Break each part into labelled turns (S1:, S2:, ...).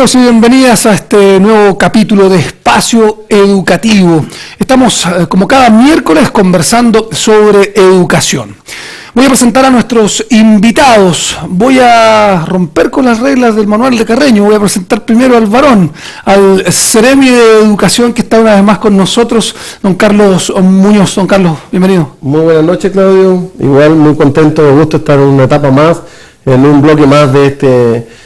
S1: Bienvenidos y bienvenidas a este nuevo capítulo de Espacio Educativo. Estamos como cada miércoles conversando sobre educación. Voy a presentar a nuestros invitados. Voy a romper con las reglas del manual de Carreño. Voy a presentar primero al varón, al Ceremi de Educación que está una vez más con nosotros, don Carlos Muñoz. Don Carlos, bienvenido.
S2: Muy buenas noches, Claudio. Igual muy contento, de gusto estar en una etapa más, en un bloque más de este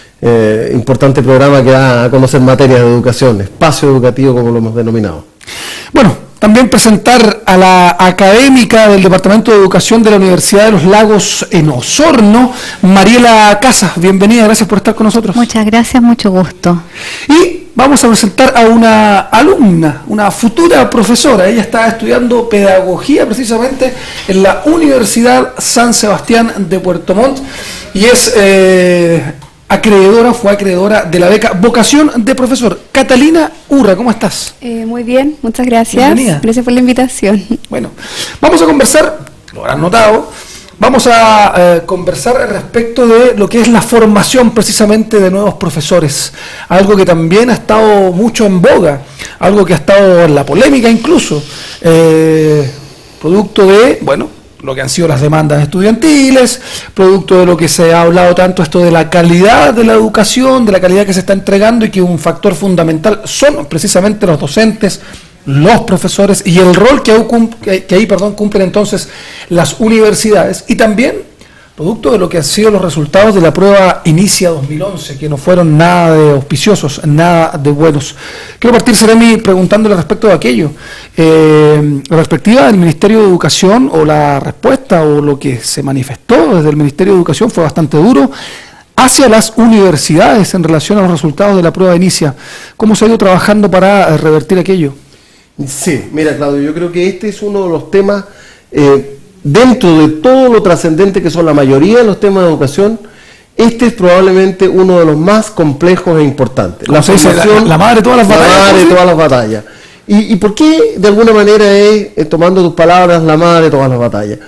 S2: importante programa que da a conocer materias de educación, espacio educativo como lo hemos denominado.
S1: Bueno, también presentar a la académica del Departamento de Educación de la Universidad de los Lagos en Osorno, Mariela Casas. Bienvenida, gracias por estar con nosotros.
S3: Muchas gracias, mucho gusto.
S1: Y vamos a presentar a una alumna, una futura profesora. Ella está estudiando pedagogía precisamente en la Universidad San Sebastián de Puerto Montt y es fue acreedora de la beca Vocación de Profesor. Catalina Urra, ¿cómo estás?
S4: Muy bien, muchas gracias.
S1: Bienvenida.
S4: Gracias por la invitación.
S1: Bueno, vamos a conversar, lo habrán notado, vamos a conversar respecto de lo que es la formación precisamente de nuevos profesores. Algo que también ha estado mucho en boga, algo que ha estado en la polémica incluso, producto de, bueno, lo que han sido las demandas estudiantiles, producto de lo que se ha hablado tanto esto de la calidad de la educación, de la calidad que se está entregando y que un factor fundamental son precisamente los docentes, los profesores y el rol que ahí cumplen entonces las universidades, y también producto de lo que han sido los resultados de la prueba Inicia 2011, que no fueron nada de auspiciosos, nada de buenos. Quiero partir, Ceremi, preguntándole respecto de aquello. La perspectiva del Ministerio de Educación o la respuesta o lo que se manifestó desde el Ministerio de Educación fue bastante duro hacia las universidades en relación a los resultados de la prueba Inicia. ¿Cómo se ha ido trabajando para revertir aquello?
S2: Sí, mira, Claudio, yo creo que este es uno de los temas, dentro de todo lo trascendente que son la mayoría de los temas de educación, este es probablemente uno de los más complejos e importantes. La formación, la madre de todas las batallas. La madre de todas las batallas. ¿Y por qué de alguna manera es, tomando tus palabras, la madre de todas las batallas?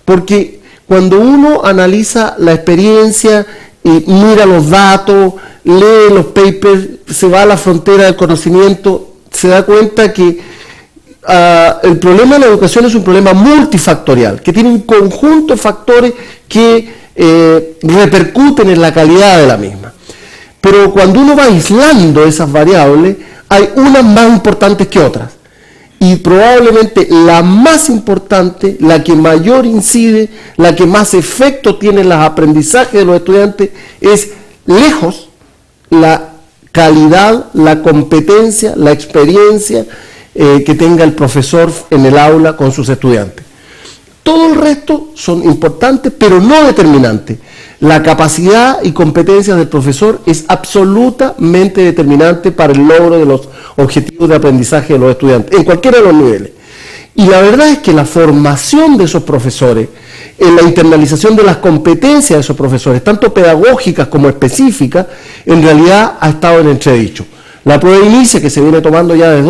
S2: Porque cuando uno analiza la experiencia, mira los datos, lee los papers, se va a la frontera del conocimiento, se da cuenta que el problema de la educación es un problema multifactorial, que tiene un conjunto de factores que repercuten en la calidad de la misma. Pero cuando uno va aislando esas variables, hay unas más importantes que otras. Y probablemente la más importante, la que mayor incide, la que más efecto tiene en los aprendizajes de los estudiantes, es lejos la calidad, la competencia, la experiencia que tenga el profesor en el aula con sus estudiantes. Todo el resto son importantes, pero no determinantes. La capacidad y competencia del profesor es absolutamente determinante para el logro de los objetivos de aprendizaje de los estudiantes, en cualquiera de los niveles. Y la verdad es que la formación de esos profesores, en la internalización de las competencias de esos profesores, tanto pedagógicas como específicas, en realidad ha estado en entredicho. La prueba Inicia, que se viene tomando ya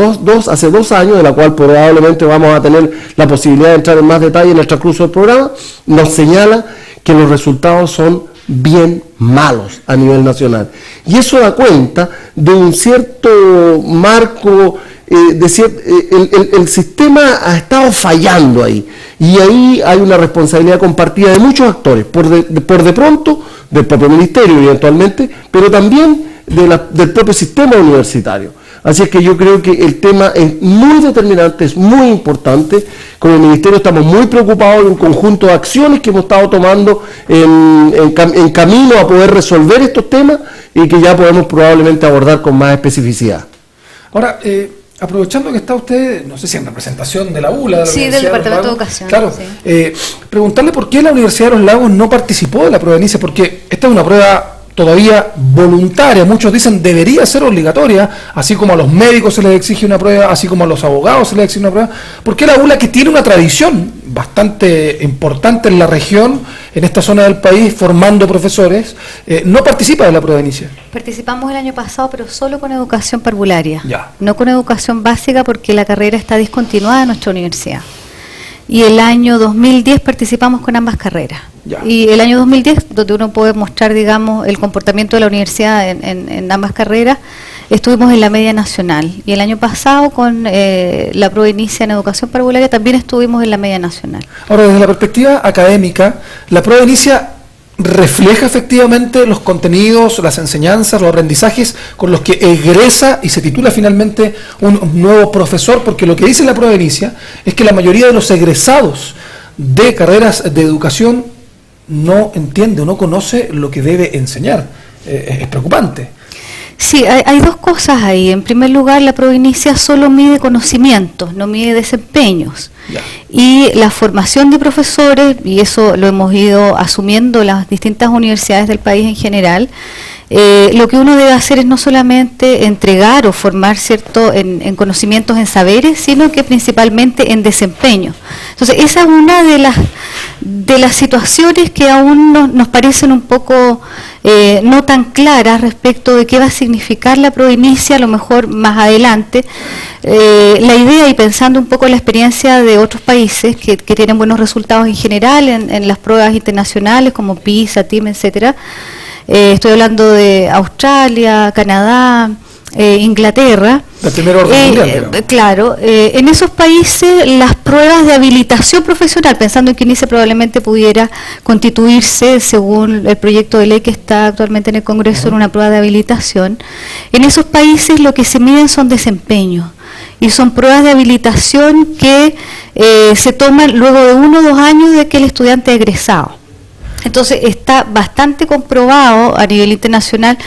S2: hace 2 años, de la cual probablemente vamos a tener la posibilidad de entrar en más detalle en el transcurso del programa, nos señala que los resultados son bien malos a nivel nacional. Y eso da cuenta de un cierto marco, el sistema ha estado fallando ahí. Y ahí hay una responsabilidad compartida de muchos actores, por de pronto, del propio ministerio eventualmente, pero también del propio sistema universitario. Así es que yo creo que el tema es muy determinante, es muy importante. Como ministerio estamos muy preocupados de un conjunto de acciones que hemos estado tomando en camino a poder resolver estos temas y que ya podemos probablemente abordar con más especificidad.
S1: Ahora, aprovechando que está usted, no sé si en representación de la ULA, de la
S3: sí, del Departamento de Educación.
S1: Claro,
S3: sí.
S1: Preguntarle por qué la Universidad de los Lagos no participó de la prueba Inicia, porque esta es una prueba todavía voluntaria, muchos dicen debería ser obligatoria, así como a los médicos se les exige una prueba, así como a los abogados se les exige una prueba. ¿Por qué la ULA, que tiene una tradición bastante importante en la región, en esta zona del país, formando profesores, no participa de la prueba Inicia?
S3: Participamos el año pasado, pero solo con educación parvularia,
S1: ya,
S3: no con educación básica, porque la carrera está discontinuada en nuestra universidad. y el año 2010 participamos con ambas carreras.
S1: Ya.
S3: Y el año 2010, donde uno puede mostrar, digamos, el comportamiento de la universidad en ambas carreras, estuvimos en la media nacional. Y el año pasado, con la prueba inicia en educación parvularia, también estuvimos en la media nacional.
S1: Ahora, desde la perspectiva académica, la prueba inicia refleja efectivamente los contenidos, las enseñanzas, los aprendizajes con los que egresa y se titula finalmente un nuevo profesor, porque lo que dice la prueba inicia es que la mayoría de los egresados de carreras de educación no entiende o no conoce lo que debe enseñar. Es preocupante.
S3: Sí, hay dos cosas ahí. En primer lugar, la prueba inicia solo mide conocimientos, no mide desempeños.
S1: Ya.
S3: Y la formación de profesores, y eso lo hemos ido asumiendo las distintas universidades del país en general, lo que uno debe hacer es no solamente entregar o formar, ¿cierto?, en conocimientos, en saberes, sino que principalmente en desempeño. Entonces, esa es una de las situaciones que aún nos parecen un poco no tan claras respecto de qué va a significar la prueba inicia, a lo mejor más adelante. La idea, y pensando un poco en la experiencia de otros países que tienen buenos resultados en general en las pruebas internacionales como PISA, TIME, etcétera. Estoy hablando de Australia, Canadá, Inglaterra.
S1: La primera orden mundial.
S3: Claro, en esos países las pruebas de habilitación profesional, pensando en que INICE probablemente pudiera constituirse, según el proyecto de ley que está actualmente en el Congreso, en una prueba de habilitación, en esos países lo que se miden son desempeños. Y son pruebas de habilitación que se toman luego de 1 o 2 años de que el estudiante ha egresado. Entonces está bastante comprobado a nivel internacional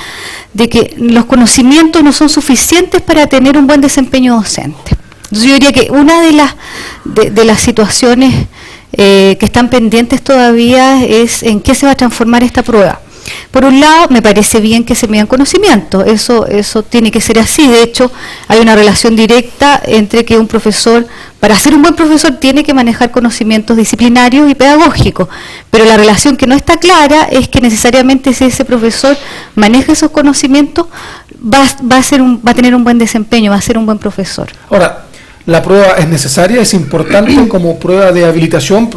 S3: de que los conocimientos no son suficientes para tener un buen desempeño docente. Entonces yo diría que una de las situaciones que están pendientes todavía es en qué se va a transformar esta prueba. Por un lado, me parece bien que se midan conocimientos, eso tiene que ser así. De hecho, hay una relación directa entre que un profesor, para ser un buen profesor, tiene que manejar conocimientos disciplinarios y pedagógicos, pero la relación que no está clara es que necesariamente si ese profesor maneja esos conocimientos, va a tener un buen desempeño, va a ser un buen profesor.
S1: Ahora, la prueba es necesaria, es importante como prueba de habilitación,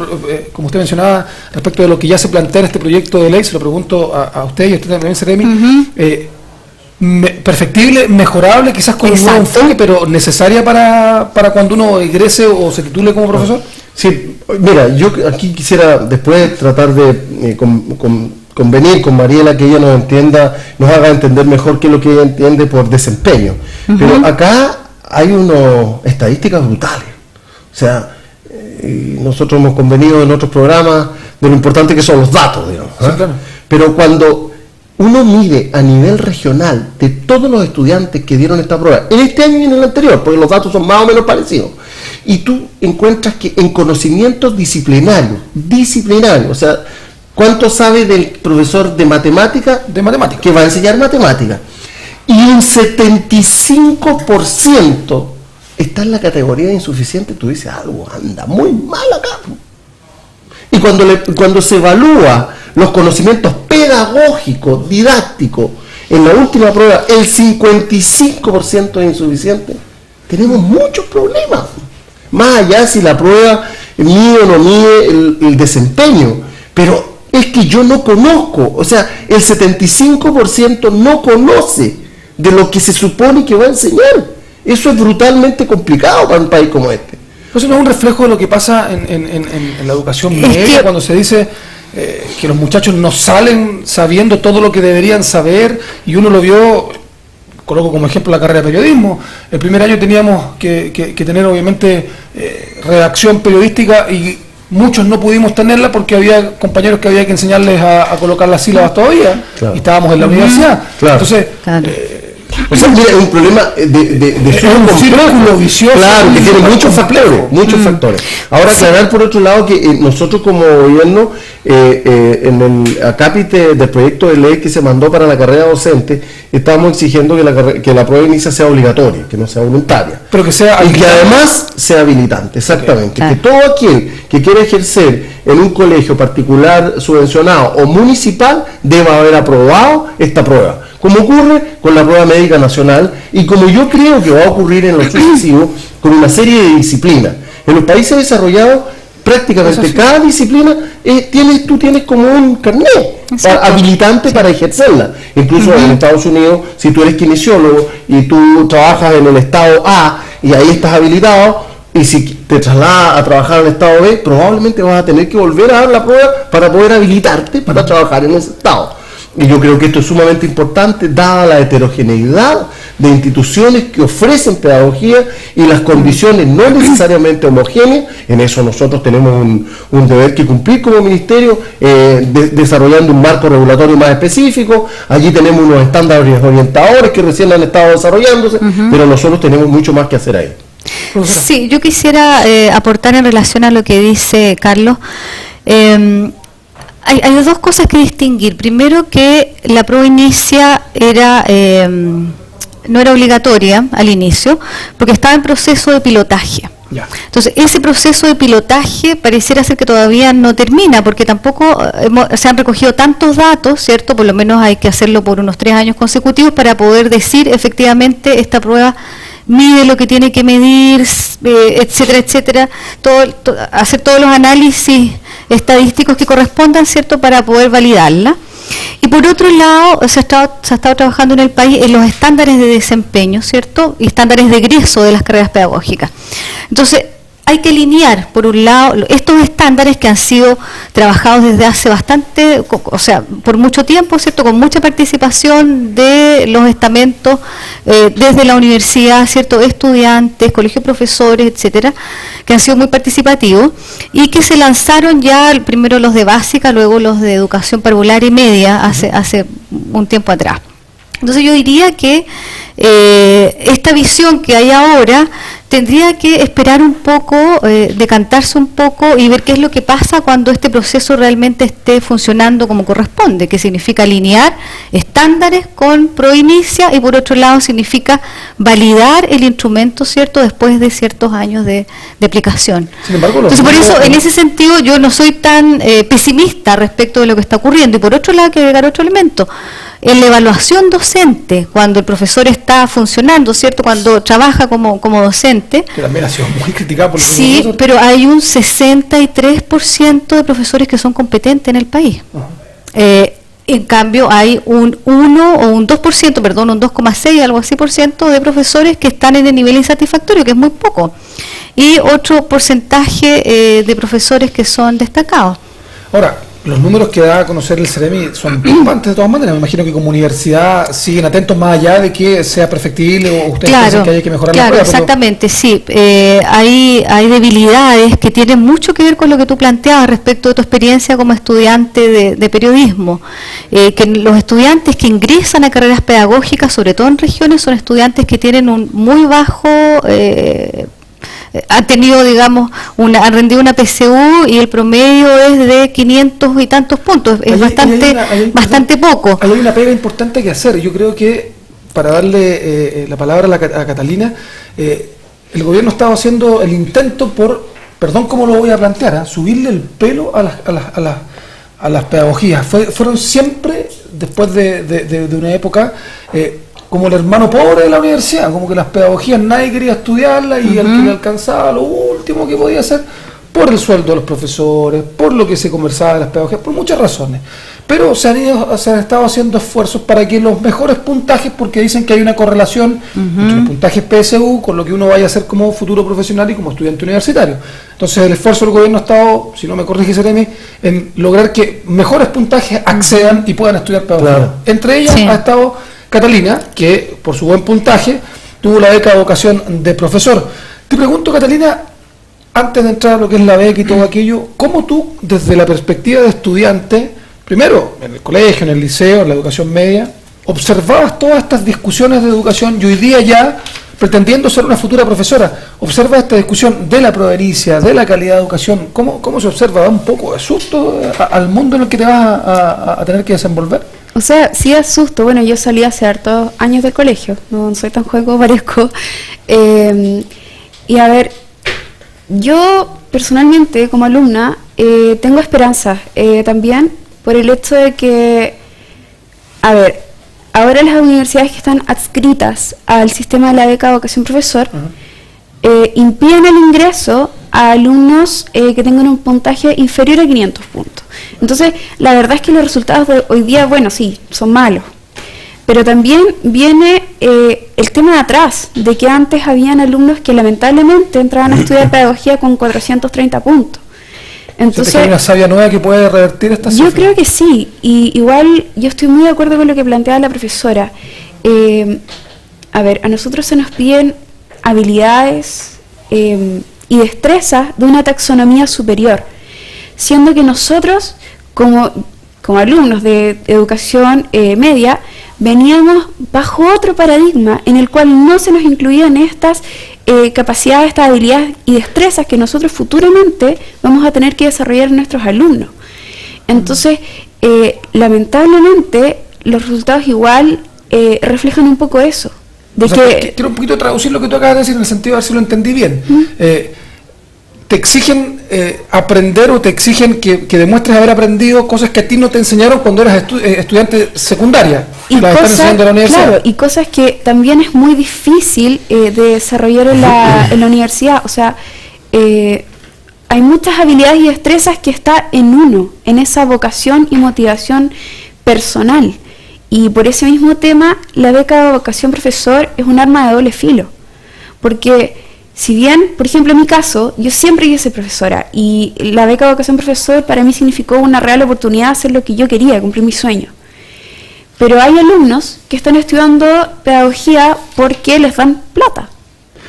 S1: como usted mencionaba, respecto de lo que ya se plantea en este proyecto de ley, se lo pregunto a usted y a usted también, Seremi, perfectible, mejorable, quizás con un nuevo enfoque, pero necesaria para cuando uno egrese o se titule como profesor.
S2: Sí, mira, yo aquí quisiera después tratar de convenir con Mariela que ella nos haga entender mejor qué es lo que ella entiende por desempeño. Pero acá hay unas estadísticas brutales. O sea, nosotros hemos convenido en otros programas de lo importante que son los datos, digamos. Sí, claro. Pero cuando uno mide a nivel regional de todos los estudiantes que dieron esta prueba, en este año y en el anterior, porque los datos son más o menos parecidos, y tú encuentras que en conocimientos disciplinarios, o sea, ¿cuánto sabe del profesor de matemática?
S1: De matemática.
S2: Que va a enseñar matemática. Y un 75% está en la categoría de insuficiente. Tú dices, algo anda muy mal acá. Y cuando se evalúa los conocimientos pedagógicos, didácticos, en la última prueba, el 55% es insuficiente, tenemos muchos problemas. Más allá si la prueba mide o no mide el desempeño. Pero es que yo no conozco, o sea, el 75% no conoce de lo que se supone que va a enseñar. Eso es brutalmente complicado para un país como este.
S1: Eso no es un reflejo de lo que pasa en la educación media, cuando se dice que los muchachos no salen sabiendo todo lo que deberían saber, y uno lo vio, coloco como ejemplo la carrera de periodismo. El primer año teníamos que tener obviamente redacción periodística y muchos no pudimos tenerla porque había compañeros que había que enseñarles a colocar las sílabas todavía, claro. Y estábamos en la universidad. Claro. Entonces,
S2: o sea, mira, es un problema de
S1: círculo vicioso.
S2: Claro, que tiene muchos factores. Ahora, aclarar por otro lado que nosotros como gobierno, en el acápite del proyecto de ley que se mandó para la carrera docente, estamos exigiendo que la prueba inicia sea obligatoria, que no sea voluntaria.
S1: Pero que sea
S2: y que además sea habilitante, exactamente. Okay. Que todo aquel que quiera ejercer en un colegio particular, subvencionado o municipal, deba haber aprobado esta prueba, como ocurre con la prueba médica nacional y como yo creo que va a ocurrir en lo sucesivo con una serie de disciplinas. En los países desarrollados prácticamente cada disciplina tú tienes como un carnet habilitante para ejercerla. Incluso en Estados Unidos, si tú eres kinesiólogo y tú trabajas en el estado A y ahí estás habilitado, y si te trasladas a trabajar en el estado B, probablemente vas a tener que volver a dar la prueba para poder habilitarte para trabajar en ese estado. Y yo creo que esto es sumamente importante, dada la heterogeneidad de instituciones que ofrecen pedagogía y las condiciones no necesariamente homogéneas. En eso nosotros tenemos un deber que cumplir como ministerio, desarrollando un marco regulatorio más específico. Allí tenemos unos estándares orientadores que recién han estado desarrollándose, pero nosotros tenemos mucho más que hacer ahí.
S3: Sí, yo quisiera aportar en relación a lo que dice Carlos. Hay dos cosas que distinguir. Primero, que la prueba inicia no era obligatoria al inicio, porque estaba en proceso de pilotaje. Ya. Entonces, ese proceso de pilotaje pareciera ser que todavía no termina, porque tampoco se han recogido tantos datos, ¿cierto? Por lo menos hay que hacerlo por unos 3 años consecutivos para poder decir efectivamente esta prueba mide lo que tiene que medir, etcétera, etcétera, hacer todos los análisis estadísticos que correspondan, ¿cierto?, para poder validarla. Y por otro lado, se ha estado trabajando en el país en los estándares de desempeño, ¿cierto?, y estándares de egreso de las carreras pedagógicas. Entonces, hay que alinear, por un lado, estos estándares que han sido trabajados desde hace bastante, o sea, por mucho tiempo, ¿cierto?, con mucha participación de los estamentos, desde la universidad, ¿cierto?, estudiantes, colegios de profesores, etcétera, que han sido muy participativos y que se lanzaron ya primero los de básica, luego los de educación parvular y media, hace un tiempo atrás. Entonces yo diría que esta visión que hay ahora tendría que esperar un poco, decantarse un poco y ver qué es lo que pasa cuando este proceso realmente esté funcionando como corresponde, que significa alinear estándares con Proinicia y por otro lado significa validar el instrumento, ¿cierto?, después de ciertos años de aplicación. Sin embargo, entonces, por eso, en ese sentido, yo no soy tan pesimista respecto de lo que está ocurriendo. Y por otro lado, hay que agregar otro elemento. En la evaluación docente, cuando el profesor está funcionando, ¿cierto?, cuando trabaja como docente.
S1: Que también ha sido muy criticado por los
S3: Sí, pero hay un 63% de profesores que son competentes en el país. En cambio, hay un 1 o un 2%, perdón, un 2,6, algo así por ciento de profesores que están en el nivel insatisfactorio, que es muy poco. Y otro porcentaje de profesores que son destacados.
S1: Ahora, los números que da a conocer el Ceremi son preocupantes de todas maneras. Me imagino que como universidad siguen atentos más allá de que sea perfectible o ustedes piensan que hay que mejorar la prueba.
S3: Exactamente, sí. Hay debilidades que tienen mucho que ver con lo que tú planteabas respecto de tu experiencia como estudiante de periodismo. Que los estudiantes que ingresan a carreras pedagógicas, sobre todo en regiones, son estudiantes que tienen un muy bajo... han tenido, digamos, han rendido una PSU y el promedio es de 500 y tantos puntos, es bastante poco.
S1: Hay una pega importante que hacer. Yo creo que, para darle la palabra a Catalina, el gobierno estaba haciendo el intento por, perdón cómo lo voy a plantear, subirle el pelo a las pedagogías. Fueron siempre, después de una época... como el hermano pobre de la universidad, como que las pedagogías nadie quería estudiarlas y al que le alcanzaba lo último que podía hacer, por el sueldo de los profesores, por lo que se conversaba de las pedagogías, por muchas razones. Pero se han estado haciendo esfuerzos para que los mejores puntajes, porque dicen que hay una correlación entre los puntajes PSU con lo que uno vaya a hacer como futuro profesional y como estudiante universitario. Entonces el esfuerzo del gobierno ha estado, si no me corrige Ceremi, en lograr que mejores puntajes accedan y puedan estudiar pedagogía. Claro. Entre ellas ha estado Catalina, que por su buen puntaje tuvo la beca de vocación de profesor. Te pregunto, Catalina, antes de entrar a lo que es la beca y todo aquello, ¿cómo tú, desde la perspectiva de estudiante, primero en el colegio, en el liceo, en la educación media, observabas todas estas discusiones de educación y hoy día ya, pretendiendo ser una futura profesora, observas esta discusión de la provenincia, de la calidad de educación? ¿Cómo se observa? ¿Da un poco de susto al mundo en el que te vas a tener que desenvolver?
S4: O sea, sí asusto. Bueno, yo salí hace hartos años del colegio, no soy tan joven como parezco. Y a ver, yo personalmente como alumna tengo esperanza también por el hecho de que, a ver, ahora las universidades que están adscritas al sistema de la beca de vocación profesor impiden el ingreso a alumnos que tengan un puntaje inferior a 500 puntos. Entonces, la verdad es que los resultados de hoy día, bueno, sí, son malos. Pero también viene el tema de atrás, de que antes habían alumnos que lamentablemente entraban a estudiar pedagogía con 430 puntos. Entonces,
S1: ¿hay una savia nueva que puede revertir esta cifra?
S4: Yo creo que sí, y igual yo estoy muy de acuerdo con lo que planteaba la profesora. A ver, a nosotros se nos piden habilidades y destrezas de una taxonomía superior, siendo que nosotros, como alumnos de educación media, veníamos bajo otro paradigma en el cual no se nos incluían estas capacidades, estas habilidades y destrezas que nosotros futuramente vamos a tener que desarrollar en nuestros alumnos. Entonces, lamentablemente, los resultados igual reflejan un poco eso.
S1: Quiero un poquito traducir lo que tú acabas de decir en el sentido de ver si lo entendí bien. ¿Te exigen aprender o te exigen que demuestres haber aprendido cosas que a ti no te enseñaron cuando eras estudiante secundaria?
S4: Y
S1: las están enseñando en la universidad.
S4: Claro, y cosas que también es muy difícil de desarrollar en la universidad. O sea, hay muchas habilidades y destrezas que está en uno, en esa vocación y motivación personal. Y por ese mismo tema, la beca de vocación profesor es un arma de doble filo. Porque si bien, por ejemplo, en mi caso, yo siempre quise ser profesora y la beca de vocación profesor para mí significó una real oportunidad de hacer lo que yo quería, cumplir mi sueño. Pero hay alumnos que están estudiando pedagogía porque les dan plata.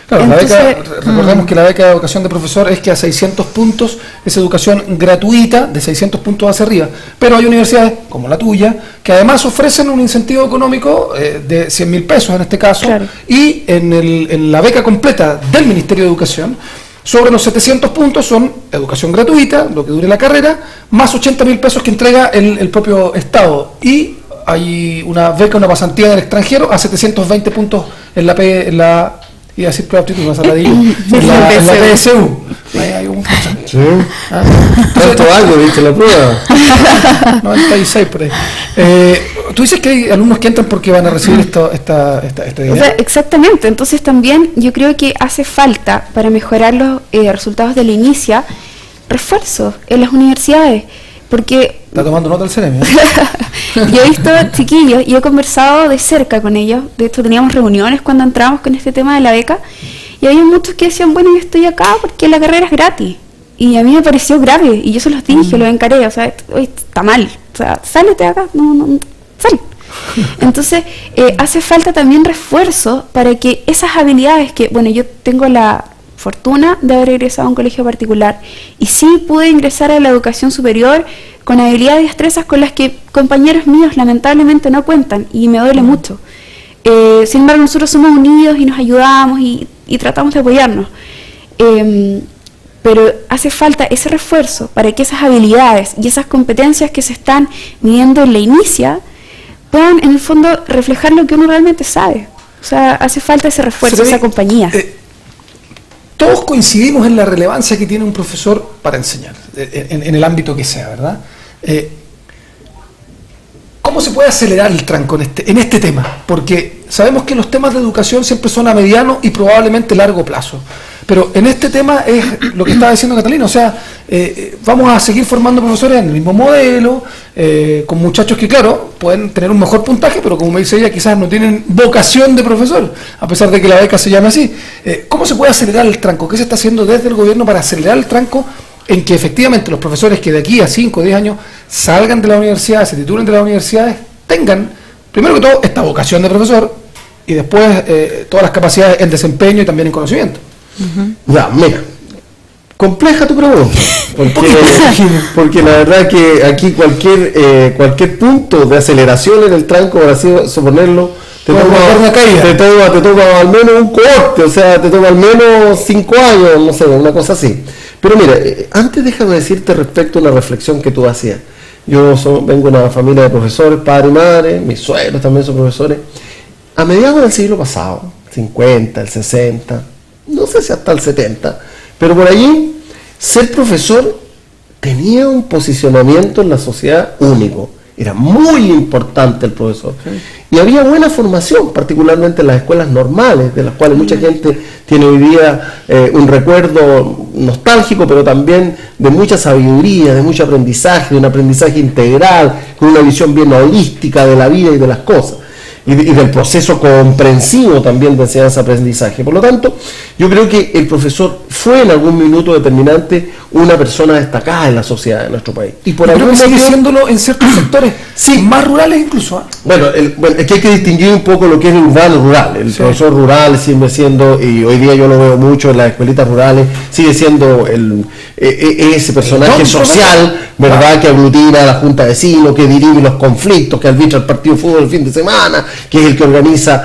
S1: Claro, entonces, recordemos que la beca de educación de profesor es que a 600 puntos es educación gratuita, de 600 puntos hacia arriba. Pero hay universidades, como la tuya, que además ofrecen un incentivo económico de 100.000 pesos en este caso, claro. Y en la beca completa del Ministerio de Educación, sobre los 700 puntos son educación gratuita, lo que dure la carrera, más 80.000 pesos que entrega el propio Estado. Y hay una beca, una pasantía en el extranjero a 720 puntos en la y así prueba aptitud, no saladillo, en la PSU. Ahí hay un...
S2: Sí. ¿Cuánto algo viste la prueba?
S1: 96 por ahí. Tú dices que hay alumnos que entran porque van a recibir este dinero.
S4: O sea, exactamente. Entonces también yo creo que hace falta, para mejorar los resultados de la inicia, refuerzos en las universidades. Porque
S1: está tomando nota el CEREMI.
S4: Yo he visto chiquillos y he conversado de cerca con ellos. De hecho, teníamos reuniones cuando entramos con este tema de la beca. Y había muchos que decían, bueno, yo estoy acá porque la carrera es gratis. Y a mí me pareció grave. Y yo se los dije, lo encaré. O sea, está mal. O sea, sálete de acá. No, sal. Entonces, hace falta también refuerzo para que esas habilidades que, bueno, yo tengo la fortuna de haber egresado a un colegio particular y sí pude ingresar a la educación superior con habilidades y destrezas con las que compañeros míos lamentablemente no cuentan y me duele mucho. Sin embargo, nosotros somos unidos y nos ayudamos y tratamos de apoyarnos. Pero hace falta ese refuerzo para que esas habilidades y esas competencias que se están midiendo en la inicia puedan en el fondo reflejar lo que uno realmente sabe. O sea, hace falta ese refuerzo, esa compañía.
S1: Todos coincidimos en la relevancia que tiene un profesor para enseñar, en el ámbito que sea, ¿verdad? ¿Cómo se puede acelerar el tranco en este tema? Porque sabemos que los temas de educación siempre son a mediano y probablemente largo plazo. Pero en este tema es lo que estaba diciendo Catalina, o sea, vamos a seguir formando profesores en el mismo modelo, con muchachos que, claro, pueden tener un mejor puntaje, pero como me dice ella, quizás no tienen vocación de profesor, a pesar de que la beca se llame así. ¿Cómo se puede acelerar el tranco? ¿Qué se está haciendo desde el gobierno para acelerar el tranco en que efectivamente los profesores que de aquí a 5 o 10 años salgan de la universidad, se titulen de las universidades, tengan, primero que todo, esta vocación de profesor y después todas las capacidades en desempeño y también en conocimiento?
S2: Ya, mira, compleja tu pregunta, porque la verdad que aquí cualquier punto de aceleración en el tranco, por así suponerlo, te toma al menos un cohorte, o sea, te toma al menos 5 años, no sé, una cosa así. Pero mira, antes déjame decirte respecto a una reflexión que tú hacías. Yo vengo de una familia de profesores, padre y madre, mis suegros también son profesores. A mediados del siglo pasado, 50, el 60, no sé si hasta el 70, pero por allí ser profesor tenía un posicionamiento en la sociedad único. era muy importante el profesor. Y había buena formación, particularmente en las escuelas normales, de las cuales mucha gente tiene hoy día un recuerdo nostálgico, pero también de mucha sabiduría, de mucho aprendizaje, de un aprendizaje integral, con una visión bien holística de la vida y de las cosas. Y del proceso comprensivo también de enseñanza-aprendizaje. Por lo tanto, yo creo que el profesor fue en algún minuto determinante una persona destacada en la sociedad de nuestro país.
S1: Y por algún sigue siéndolo en ciertos sectores, más rurales incluso.
S2: Bueno, es que hay que distinguir un poco lo que es el urbano-rural. El profesor rural sigue siendo, y hoy día yo lo veo mucho en las escuelitas rurales, sigue siendo ese personaje social, ¿verdad?, que aglutina a la junta de vecinos, que dirige los conflictos, que arbitra el partido de fútbol el fin de semana, que es el que organiza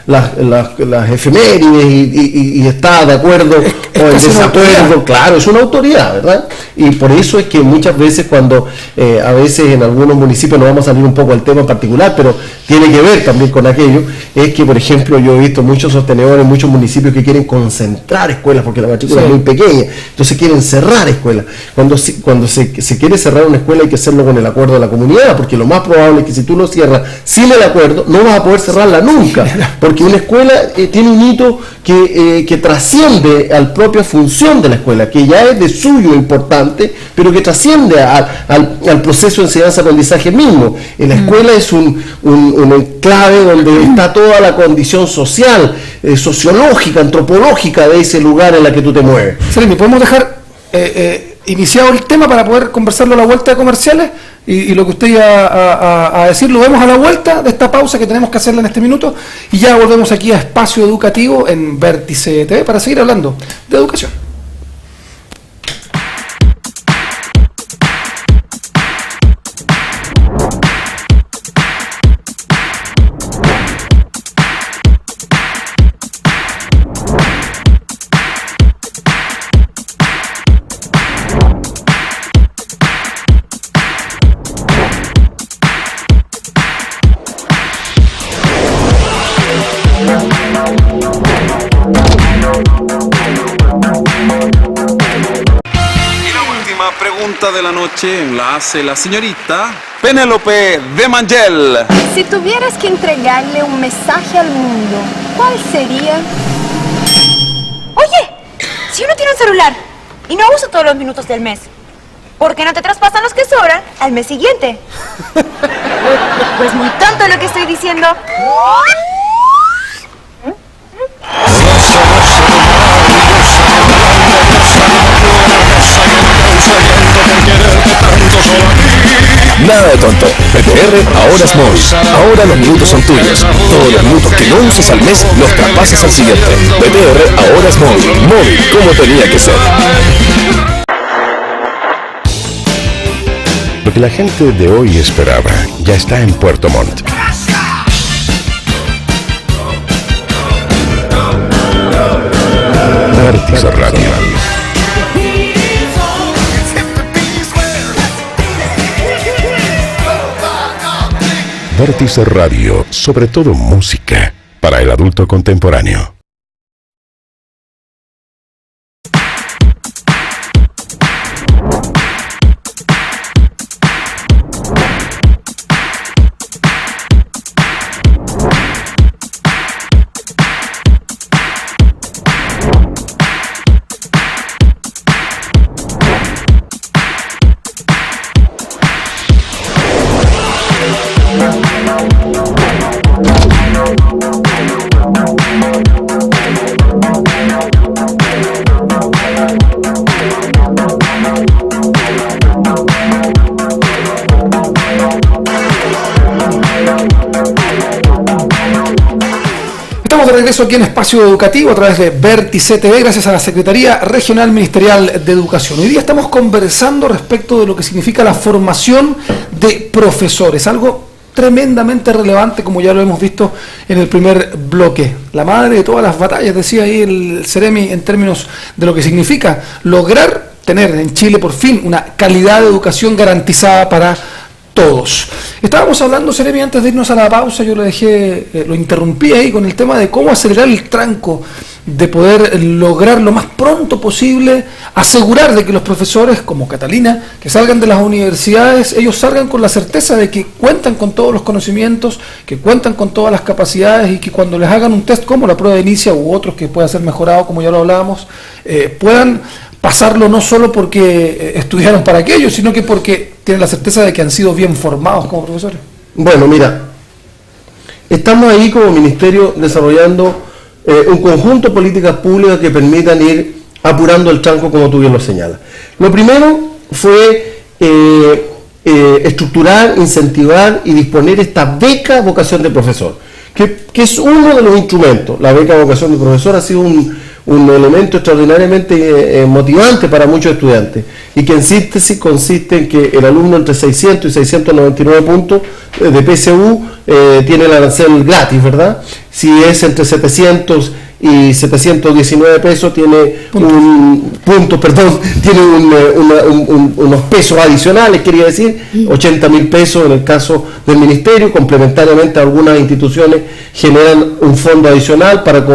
S2: las efemérides y está de acuerdo o en desacuerdo. Claro, es una autoridad, ¿verdad? Y por eso es que muchas veces cuando a veces en algunos municipios, no vamos a salir un poco del tema en particular, pero tiene que ver también con aquello, es que por ejemplo yo he visto muchos sostenedores, muchos municipios que quieren concentrar escuelas porque la matrícula es muy pequeña, entonces quieren cerrar escuelas. Cuando se quiere cerrar una escuela hay que hacerlo con el acuerdo de la comunidad, porque lo más probable es que si tú lo cierras sin el acuerdo no vas a poder cerrarla nunca, porque una escuela tiene un hito que trasciende a la propia función de la escuela, que ya es de suyo importante, pero que trasciende al proceso de enseñanza-aprendizaje mismo. En la escuela es un enclave donde está toda la condición social, sociológica, antropológica de ese lugar en la que tú te mueves.
S1: Seremi, ¿podemos dejar iniciado el tema para poder conversarlo a la vuelta de comerciales? Y lo que usted iba a decir lo vemos a la vuelta de esta pausa que tenemos que hacerla en este minuto, y ya volvemos aquí a Espacio Educativo en Vértice TV para seguir hablando de educación.
S5: De la noche la hace la señorita Penélope de Mangel.
S6: Si tuvieras que entregarle un mensaje al mundo, ¿cuál sería? Oye, si uno tiene un celular y no usa todos los minutos del mes, ¿por qué no te traspasan los que sobran al mes siguiente? Pues muy tonto lo que estoy diciendo.
S7: Nada de tonto. PTR ahora es móvil. Ahora los minutos son tuyos. Todos los minutos que no uses al mes los traspasas al siguiente. PTR ahora es móvil. Móvil, como tenía que ser.
S8: Lo que la gente de hoy esperaba ya está en Puerto Montt. Vértice Radio. Vértice Radio, sobre todo música para el adulto contemporáneo.
S1: De regreso aquí en Espacio Educativo a través de Vértice TV, gracias a la Secretaría Regional Ministerial de Educación. Hoy día estamos conversando respecto de lo que significa la formación de profesores, algo tremendamente relevante, como ya lo hemos visto en el primer bloque. La madre de todas las batallas, decía ahí el Seremi, en términos de lo que significa lograr tener en Chile por fin una calidad de educación garantizada para todos. Estábamos hablando, Seremi, antes de irnos a la pausa, yo lo interrumpí ahí con el tema de cómo acelerar el tranco de poder lograr lo más pronto posible asegurar de que los profesores como Catalina que salgan de las universidades, ellos salgan con la certeza de que cuentan con todos los conocimientos, que cuentan con todas las capacidades y que cuando les hagan un test como la prueba de inicia u otros que pueda ser mejorado, como ya lo hablábamos, puedan pasarlo no solo porque estudiaron para aquello, sino que porque tienen la certeza de que han sido bien formados como profesores.
S2: Bueno, mira, estamos ahí como ministerio desarrollando un conjunto de políticas públicas que permitan ir apurando el tranco, como tú bien lo señalas. Lo primero fue estructurar, incentivar y disponer esta beca vocación de profesor, que es uno de los instrumentos. La beca vocación de profesor ha sido un elemento extraordinariamente motivante para muchos estudiantes y que en síntesis consiste en que el alumno entre 600 y 699 puntos de PSU tiene el arancel gratis, ¿verdad? Si es entre 700 y 719 pesos tiene tiene unos pesos adicionales, quería decir, 80.000 pesos en el caso del ministerio. Complementariamente algunas instituciones generan un fondo adicional para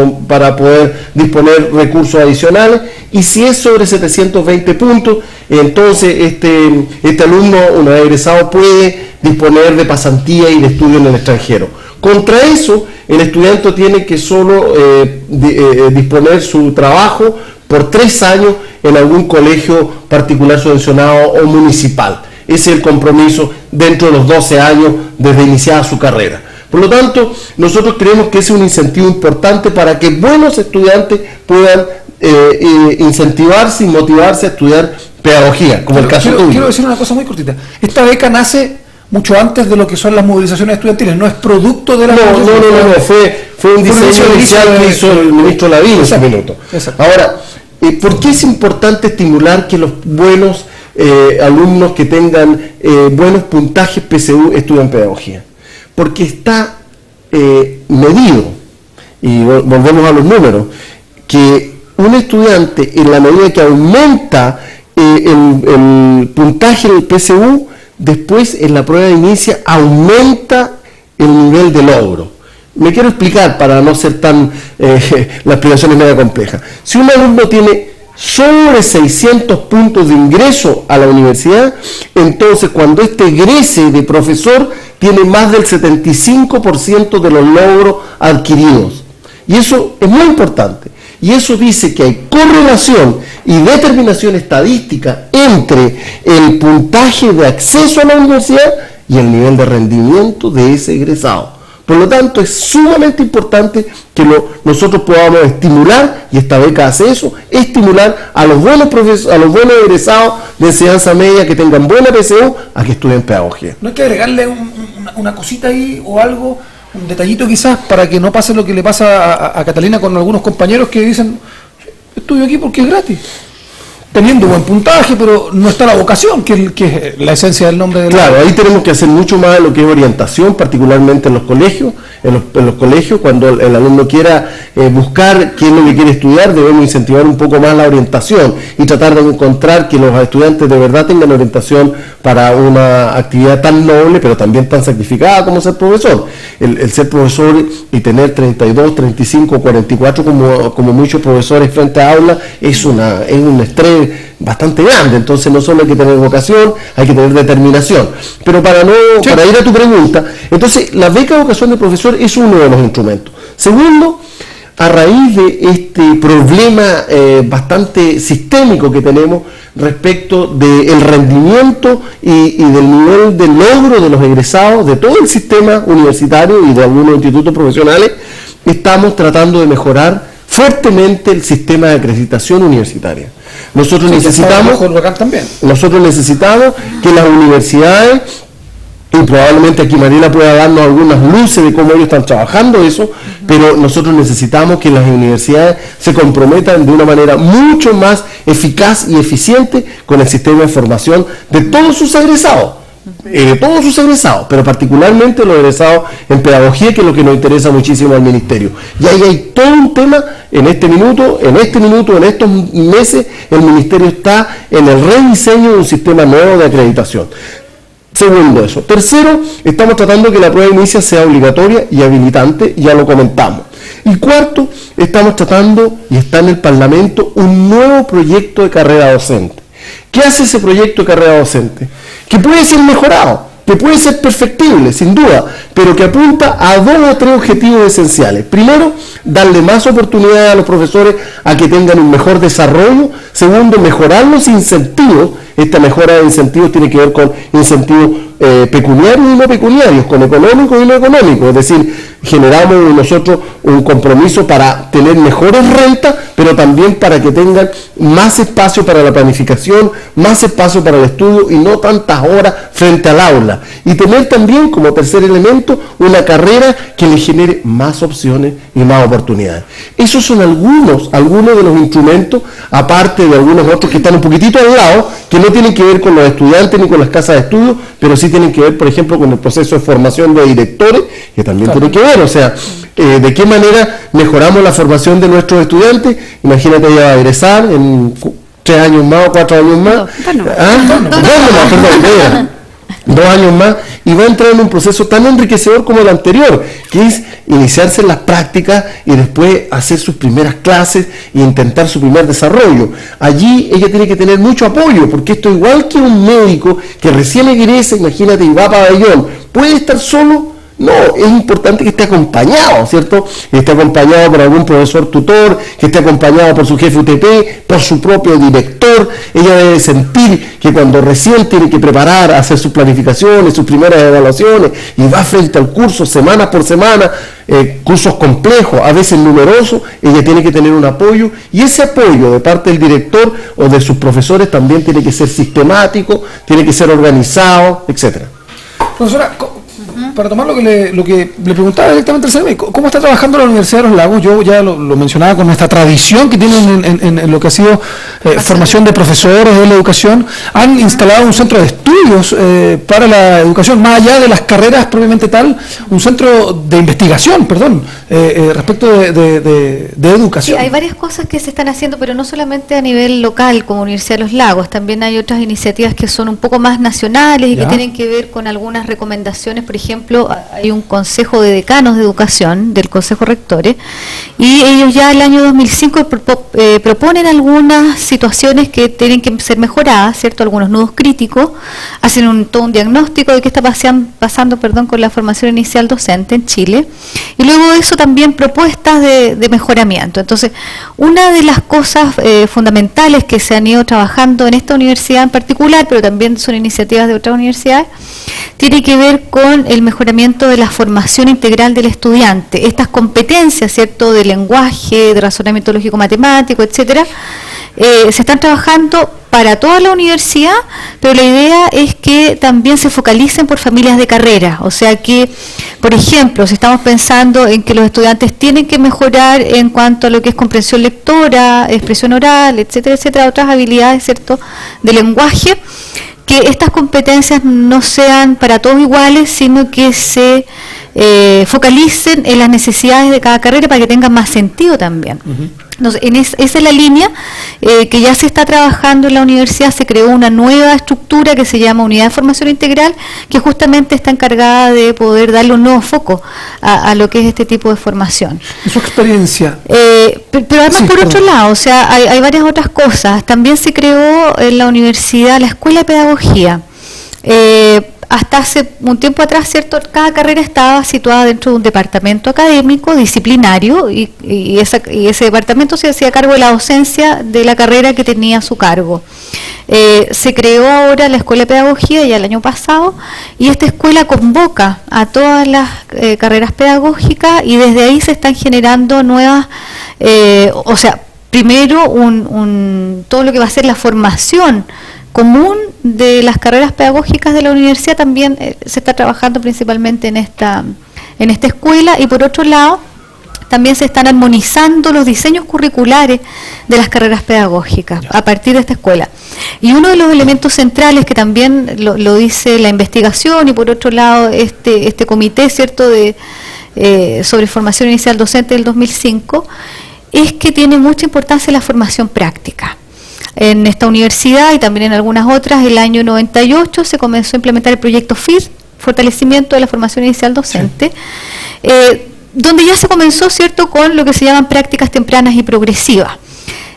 S2: poder disponer recursos adicionales, y si es sobre 720 puntos, entonces este alumno, una vez egresado, puede disponer de pasantía y de estudio en el extranjero. Contra eso, el estudiante tiene que solo disponer su trabajo por 3 años en algún colegio particular subvencionado o municipal. Ese es el compromiso dentro de los 12 años desde iniciada su carrera. Por lo tanto, nosotros creemos que ese es un incentivo importante para que buenos estudiantes puedan incentivarse y motivarse a estudiar pedagogía, como el caso tuyo.
S1: Quiero decir una cosa muy cortita. Esta beca nace mucho antes de lo que son las movilizaciones estudiantiles, no es producto de la
S2: No, fue un diseño inicial que hizo el ministro Lavín en ese minuto.
S1: Exacto.
S2: Ahora, ¿por qué es importante estimular que los buenos alumnos que tengan buenos puntajes PSU estudien pedagogía? Porque está medido, y volvemos a los números, que un estudiante, en la medida que aumenta el puntaje del PSU, después en la prueba de inicia aumenta el nivel de logro. Me quiero explicar para no ser tan, la explicación es media compleja. Si un alumno tiene sobre 600 puntos de ingreso a la universidad, entonces cuando egrese de profesor tiene más del 75% de los logros adquiridos. Y eso es muy importante. Y eso dice que hay correlación y determinación estadística entre el puntaje de acceso a la universidad y el nivel de rendimiento de ese egresado. Por lo tanto, es sumamente importante que nosotros podamos estimular, y esta beca hace eso, estimular a los buenos egresados de enseñanza media que tengan buena PSU a que estudien pedagogía.
S1: ¿No hay que agregarle una cosita ahí o algo? Un detallito quizás para que no pase lo que le pasa a Catalina con algunos compañeros que dicen, estudio aquí porque es gratis, teniendo buen puntaje, pero no está la vocación, que es la esencia del nombre del...
S2: Claro, ahí tenemos que hacer mucho más de lo que es orientación, particularmente en los colegios. En los colegios, cuando el alumno quiera buscar qué es lo que quiere estudiar, debemos incentivar un poco más la orientación y tratar de encontrar que los estudiantes de verdad tengan orientación para una actividad tan noble, pero también tan sacrificada como ser profesor. El ser profesor y tener 32, 35, 44 como muchos profesores frente a aula es un estrés bastante grande. Entonces no solo hay que tener vocación, hay que tener determinación. Pero para ir a tu pregunta, entonces la beca de vocación de profesor es uno de los instrumentos. Segundo, a raíz de este problema bastante sistémico que tenemos respecto del rendimiento y del nivel de logro de los egresados de todo el sistema universitario y de algunos institutos profesionales, estamos tratando de mejorar fuertemente el sistema de acreditación universitaria. Nosotros necesitamos que las universidades, y probablemente aquí Mariela pueda darnos algunas luces de cómo ellos están trabajando eso, pero nosotros necesitamos que las universidades se comprometan de una manera mucho más eficaz y eficiente con el sistema de formación de todos sus egresados. Pero particularmente los egresados en pedagogía, que es lo que nos interesa muchísimo al ministerio. Y ahí hay todo un tema en estos meses, el ministerio está en el rediseño de un sistema nuevo de acreditación. Segundo eso. Tercero, estamos tratando que la prueba inicia sea obligatoria y habilitante, ya lo comentamos. Y cuarto, estamos tratando, y está en el Parlamento, un nuevo proyecto de carrera docente. ¿Qué hace ese proyecto de carrera docente? Que puede ser mejorado, que puede ser perfectible, sin duda, pero que apunta a 2 o 3 objetivos esenciales. Primero, darle más oportunidades a los profesores a que tengan un mejor desarrollo. Segundo, mejorar los incentivos. Esta mejora de incentivos tiene que ver con incentivos pecuniarios y no pecuniarios, con económicos y no económicos. Es decir, generamos nosotros un compromiso para tener mejores rentas, pero también para que tengan más espacio para la planificación, más espacio para el estudio y no tantas horas frente al aula. Y tener también, como tercer elemento, una carrera que le genere más opciones y más oportunidades. Esos son algunos de los instrumentos, aparte de algunos otros que están un poquitito al lado, que no tienen que ver con los estudiantes ni con las casas de estudio, pero sí tienen que ver, por ejemplo, con el proceso de formación de directores, que también tiene que ver, o sea, de qué manera mejoramos la formación de nuestros estudiantes. Imagínate, ella va a egresar en 3 años más o 4 años más. 2 años más, y va a entrar en un proceso tan enriquecedor como el anterior, que es iniciarse en las prácticas y después hacer sus primeras clases e intentar su primer desarrollo. Allí ella tiene que tener mucho apoyo, porque esto, igual que un médico que recién egresa, imagínate, y va a pabellón, ¿puede estar solo? No, es importante que esté acompañado, ¿cierto? Que esté acompañado por algún profesor tutor, que esté acompañado por su jefe UTP, por su propio director. Ella debe sentir que cuando recién tiene que preparar, hacer sus planificaciones, sus primeras evaluaciones, y va frente al curso semana por semana, cursos complejos, a veces numerosos, ella tiene que tener un apoyo, y ese apoyo de parte del director o de sus profesores también tiene que ser sistemático, tiene que ser organizado, etcétera.
S1: Profesora, para tomar lo que le preguntaba directamente al CERMI, ¿cómo está trabajando la Universidad de los Lagos? Yo ya lo mencionaba con nuestra tradición que tienen en lo que ha sido formación de profesores de la educación. Han instalado un centro de estudios para la educación, más allá de las carreras propiamente tal, un centro de investigación, respecto de educación.
S3: Sí, hay varias cosas que se están haciendo, pero no solamente a nivel local como Universidad de los Lagos, también hay otras iniciativas que son un poco más nacionales y que tienen que ver con algunas recomendaciones. Por ejemplo, hay un consejo de decanos de educación del Consejo Rectores, y ellos ya el año 2005 proponen algunas situaciones que tienen que ser mejoradas, ¿cierto? Algunos nudos críticos, hacen todo un diagnóstico de qué está pasando con la formación inicial docente en Chile, y luego de eso también propuestas de mejoramiento. Entonces, una de las cosas fundamentales que se han ido trabajando en esta universidad en particular, pero también son iniciativas de otras universidades, tiene que ver con el mejoramiento de la formación integral del estudiante. Estas competencias, ¿cierto?, de lenguaje, de razonamiento lógico-matemático, etcétera, se están trabajando para toda la universidad, pero la idea es que también se focalicen por familias de carrera. O sea que, por ejemplo, si estamos pensando en que los estudiantes tienen que mejorar en cuanto a lo que es comprensión lectora, expresión oral, etcétera, etcétera, otras habilidades, ¿cierto?, de lenguaje, que estas competencias no sean para todos iguales, sino que se focalicen en las necesidades de cada carrera para que tengan más sentido también. Entonces, esa es la línea que ya se está trabajando en la universidad. Se creó una nueva estructura que se llama Unidad de Formación Integral, que justamente está encargada de poder darle un nuevo foco a lo que es este tipo de formación.
S1: ¿Y su experiencia?
S3: Pero además, por otro lado, o sea, hay varias otras cosas. También se creó en la universidad la Escuela de Pedagogía. Hasta hace un tiempo atrás, ¿cierto?, cada carrera estaba situada dentro de un departamento académico, disciplinario, y ese departamento se hacía cargo de la docencia de la carrera que tenía a su cargo. Se creó ahora la Escuela de Pedagogía ya el año pasado, y esta escuela convoca a todas las carreras pedagógicas, y desde ahí se están generando nuevas, primero todo lo que va a ser la formación común de las carreras pedagógicas de la universidad también se está trabajando principalmente en esta escuela, y por otro lado también se están armonizando los diseños curriculares de las carreras pedagógicas a partir de esta escuela. Y uno de los elementos centrales que también lo dice la investigación, y por otro lado este comité, ¿cierto?, sobre formación inicial docente del 2005, es que tiene mucha importancia la formación práctica. En esta universidad y también en algunas otras, el año 98 se comenzó a implementar el proyecto FID, Fortalecimiento de la Formación Inicial Docente, donde ya se comenzó, ¿cierto?, con lo que se llaman prácticas tempranas y progresivas.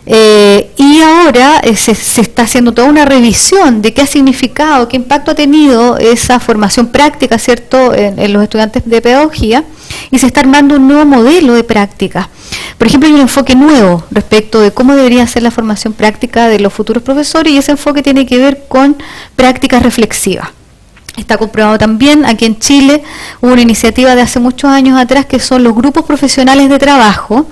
S3: Y ahora se está haciendo toda una revisión de qué ha significado, qué impacto ha tenido esa formación práctica, ¿cierto?, en los estudiantes de pedagogía, y se está armando un nuevo modelo de práctica. Por ejemplo, hay un enfoque nuevo respecto de cómo debería ser la formación práctica de los futuros profesores, y ese enfoque tiene que ver con prácticas reflexivas. Está comprobado también, aquí en Chile hubo una iniciativa de hace muchos años atrás que son los grupos profesionales de trabajo,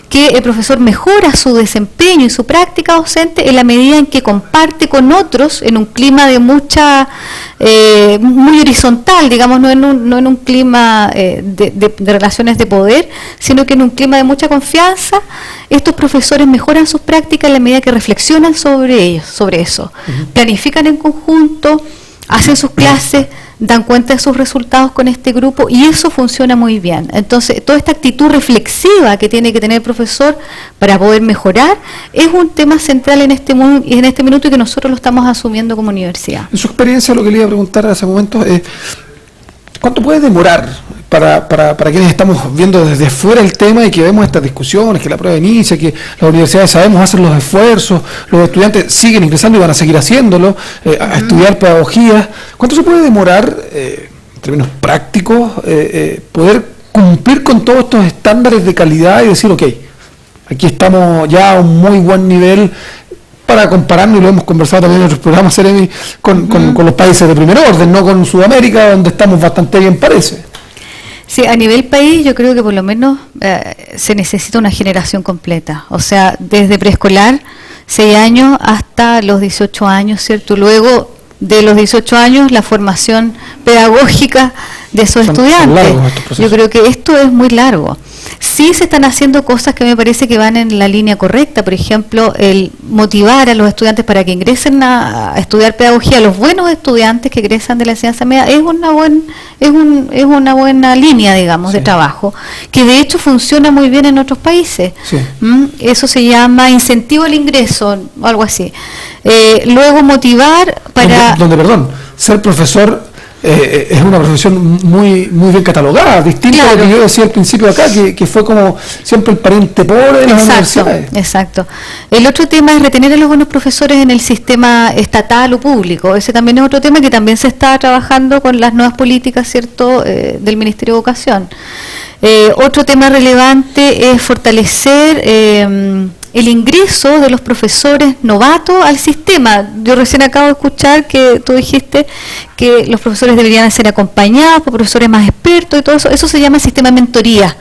S3: que el profesor mejora su desempeño y su práctica docente en la medida en que comparte con otros en un clima de muy horizontal, digamos, no en un clima de relaciones de poder, sino que en un clima de mucha confianza. Estos profesores mejoran sus prácticas en la medida que reflexionan sobre eso, planifican en conjunto, hacen sus clases, dan cuenta de sus resultados con este grupo, y eso funciona muy bien. Entonces, toda esta actitud reflexiva que tiene que tener el profesor para poder mejorar es un tema central en este minuto y que nosotros lo estamos asumiendo como universidad.
S1: En su experiencia, lo que le iba a preguntar hace un momento es, ¿cuánto puede demorar para quienes estamos viendo desde fuera el tema y que vemos estas discusiones, que la prueba inicia, que las universidades sabemos hacen los esfuerzos, los estudiantes siguen ingresando y van a seguir haciéndolo, a estudiar pedagogía? ¿Cuánto se puede demorar, en términos prácticos, poder cumplir con todos estos estándares de calidad y decir, ok, aquí estamos ya a un muy buen nivel, para compararnos, y lo hemos conversado también en otros programas, Seremi, con los países de primer orden, no con Sudamérica, donde estamos bastante bien, parece?
S3: Sí, a nivel país yo creo que por lo menos se necesita una generación completa, o sea, desde preescolar, 6 años, hasta los 18 años, ¿cierto? Luego de los 18 años, la formación pedagógica de esos estudiantes. Yo creo que esto es muy largo. Sí se están haciendo cosas que me parece que van en la línea correcta, por ejemplo, el motivar a los estudiantes para que ingresen a estudiar pedagogía, los buenos estudiantes que egresan de la enseñanza media, es una buena línea, digamos, de trabajo, que de hecho funciona muy bien en otros países. Eso se llama incentivo al ingreso, o algo así. Luego motivar para... Perdón,
S1: ser profesor es una profesión muy bien catalogada, distinto a lo que yo decía al principio acá, que fue como siempre el pariente pobre de las universidades.
S3: Exacto. El otro tema es retener a los buenos profesores en el sistema estatal o público. Ese también es otro tema que también se está trabajando con las nuevas políticas, ¿cierto?, del Ministerio de Educación. Otro tema relevante es fortalecer el ingreso de los profesores novatos al sistema. Yo recién acabo de escuchar que tú dijiste que los profesores deberían ser acompañados por profesores más expertos y todo eso. Eso se llama sistema de mentoría.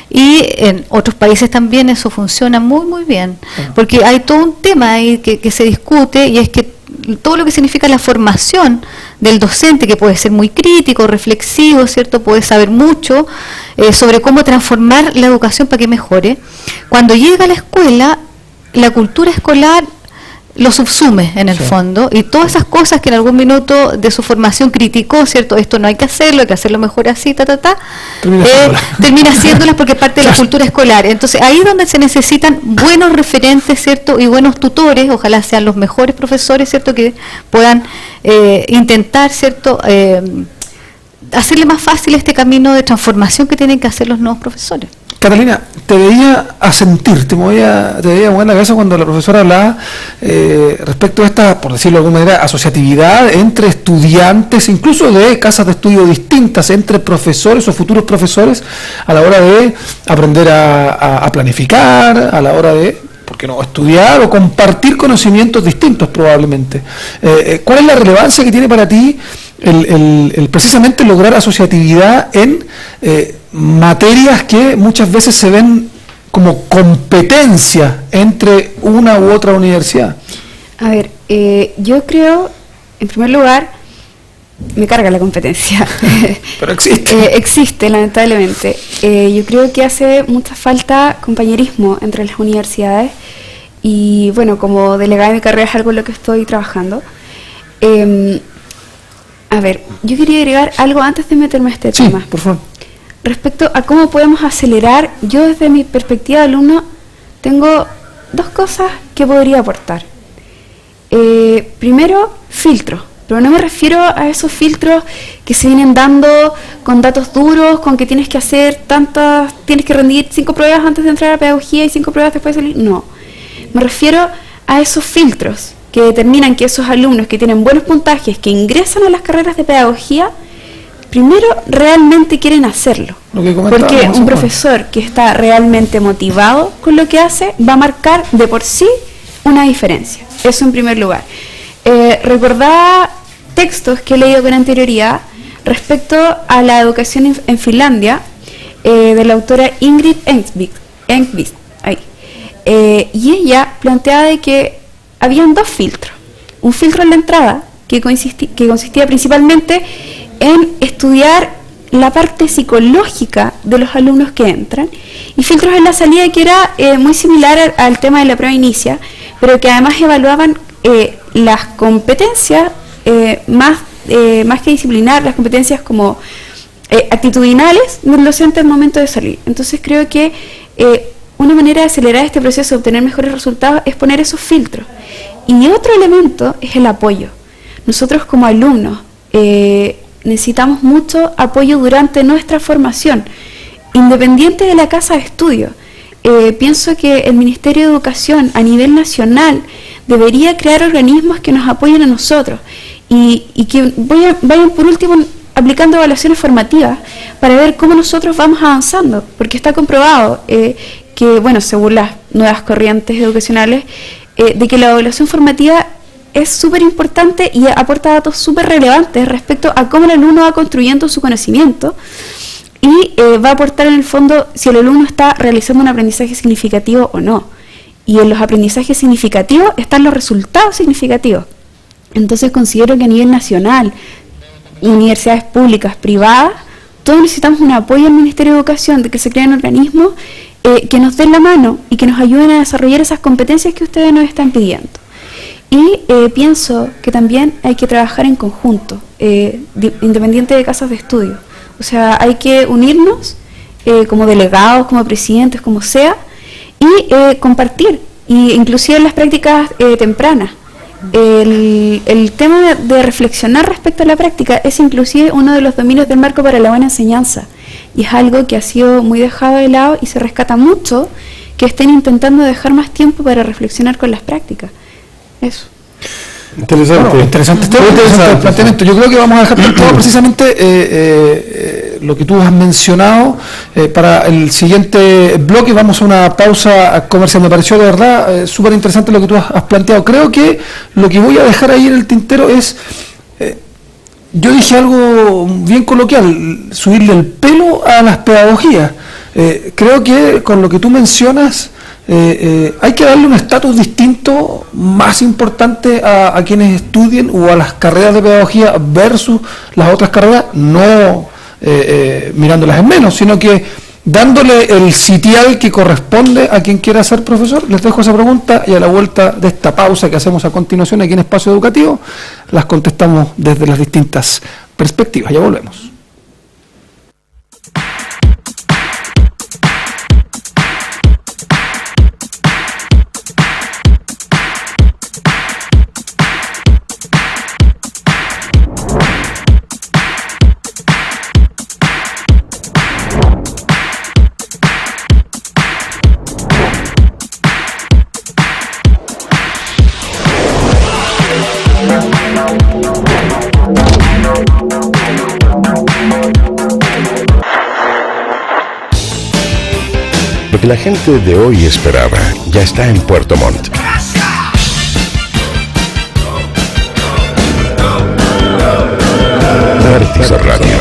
S3: Y en otros países también eso funciona muy bien. Porque hay todo un tema ahí que se discute, y es que todo lo que significa la formación del docente, que puede ser muy crítico, reflexivo, ¿cierto? Puede saber mucho sobre cómo transformar la educación para que mejore. Cuando llega a la escuela, la cultura escolar lo subsume en el fondo, y todas esas cosas que en algún minuto de su formación criticó, ¿cierto? Esto no hay que hacerlo mejor así, termina haciéndolas porque es parte de la cultura escolar. Entonces ahí es donde se necesitan buenos referentes, ¿cierto?, y buenos tutores, ojalá sean los mejores profesores, ¿cierto?, que puedan intentar, ¿cierto?, hacerle más fácil este camino de transformación que tienen que hacer los nuevos profesores.
S1: Catalina, te veía asentir, te veía mover la cabeza cuando la profesora hablaba respecto a esta, por decirlo de alguna manera, asociatividad entre estudiantes, incluso de casas de estudio distintas, entre profesores o futuros profesores, a la hora de aprender a planificar, a la hora de, ¿por qué no?, estudiar o compartir conocimientos distintos probablemente. ¿Cuál es la relevancia que tiene para ti el precisamente lograr asociatividad en materias que muchas veces se ven como competencia entre una u otra universidad?
S4: A ver, yo creo, en primer lugar, me carga la competencia.
S1: Pero existe.
S4: Existe, lamentablemente. Yo creo que hace mucha falta compañerismo entre las universidades, y bueno, como delegada de mi carrera es algo en lo que estoy trabajando. A ver, yo quería agregar algo antes de meterme a este tema.
S1: Por favor.
S4: Respecto a cómo podemos acelerar, yo desde mi perspectiva de alumno tengo 2 cosas que podría aportar. Primero, filtros. Pero no me refiero a esos filtros que se vienen dando con datos duros, con que tienes que rendir 5 pruebas antes de entrar a pedagogía y 5 pruebas después de salir. No. Me refiero a esos filtros que determinan que esos alumnos que tienen buenos puntajes, que ingresan a las carreras de pedagogía, primero realmente quieren hacerlo. Porque un profesor que está realmente motivado con lo que hace va a marcar de por sí una diferencia. Eso en primer lugar. Recordaba textos que he leído con anterioridad respecto a la educación en Finlandia, de la autora Ingrid Enqvist, y ella planteaba de que habían 2 filtros. Un filtro en la entrada, que consistía principalmente en estudiar la parte psicológica de los alumnos que entran, y filtros en la salida, que era muy similar al tema de la prueba inicia, pero que además evaluaban las competencias más que disciplinar, las competencias como actitudinales del docente al momento de salir. Entonces creo que una manera de acelerar este proceso, de obtener mejores resultados, es poner esos filtros. Y otro elemento es el apoyo. Nosotros como alumnos necesitamos mucho apoyo durante nuestra formación, independiente de la casa de estudio. Pienso que el Ministerio de Educación a nivel nacional debería crear organismos que nos apoyen a nosotros y que vayan por último aplicando evaluaciones formativas para ver cómo nosotros vamos avanzando, porque está comprobado que, bueno, según las nuevas corrientes educacionales, de que la evaluación formativa es súper importante y aporta datos súper relevantes respecto a cómo el alumno va construyendo su conocimiento y va a aportar en el fondo si el alumno está realizando un aprendizaje significativo o no. Y en los aprendizajes significativos están los resultados significativos. Entonces considero que a nivel nacional, universidades públicas, privadas, todos necesitamos un apoyo al Ministerio de Educación, de que se creen organismos que nos den la mano y que nos ayuden a desarrollar esas competencias que ustedes nos están pidiendo. Y pienso que también hay que trabajar en conjunto, independiente de casas de estudio. O sea, hay que unirnos como delegados, como presidentes, como sea, y compartir, y inclusive en las prácticas tempranas. El tema de reflexionar respecto a la práctica es inclusive uno de los dominios del marco para la buena enseñanza, y es algo que ha sido muy dejado de lado, y se rescata mucho que estén intentando dejar más tiempo para reflexionar con las prácticas. Eso.
S2: Interesante.
S1: Bueno, interesante el planteamiento. Yo creo que vamos a dejar todo precisamente lo que tú has mencionado para el siguiente bloque. Vamos a una pausa comercial. Me pareció de verdad súper interesante lo que tú has planteado. Creo que lo que voy a dejar ahí en el tintero es, yo dije algo bien coloquial, subirle el pelo a las pedagogías. Creo que con lo que tú mencionas, hay que darle un estatus distinto, más importante a quienes estudien o a las carreras de pedagogía versus las otras carreras, no mirándolas en menos, sino que dándole el sitial que corresponde a quien quiera ser profesor. Les dejo esa pregunta y a la vuelta de esta pausa que hacemos a continuación aquí en Espacio Educativo, las contestamos desde las distintas perspectivas. Ya volvemos.
S8: Lo que la gente de hoy esperaba ya está en Puerto Montt. Vértice Radio.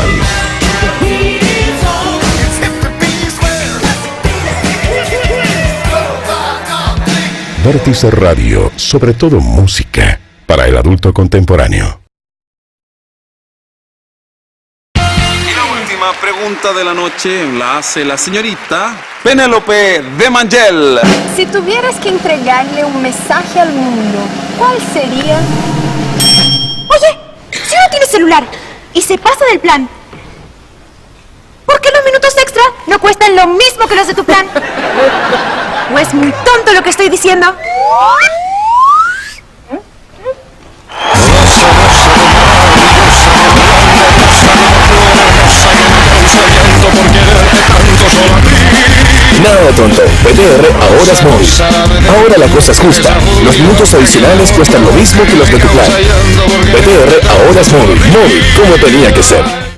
S8: Vértice Radio, sobre todo música para el adulto contemporáneo.
S5: Pregunta de la noche la hace la señorita Penélope de Mangel.
S6: Si tuvieras que entregarle un mensaje al mundo, ¿cuál sería? Oye, si uno tiene celular y se pasa del plan, ¿por qué los minutos extra no cuestan lo mismo que los de tu plan? ¿O es muy tonto lo que estoy diciendo?
S7: Nada tonto. PTR ahora es móvil. Ahora la cosa es justa. Los minutos adicionales cuestan lo mismo que los de tu plan. PTR ahora es móvil. Móvil, como tenía que ser.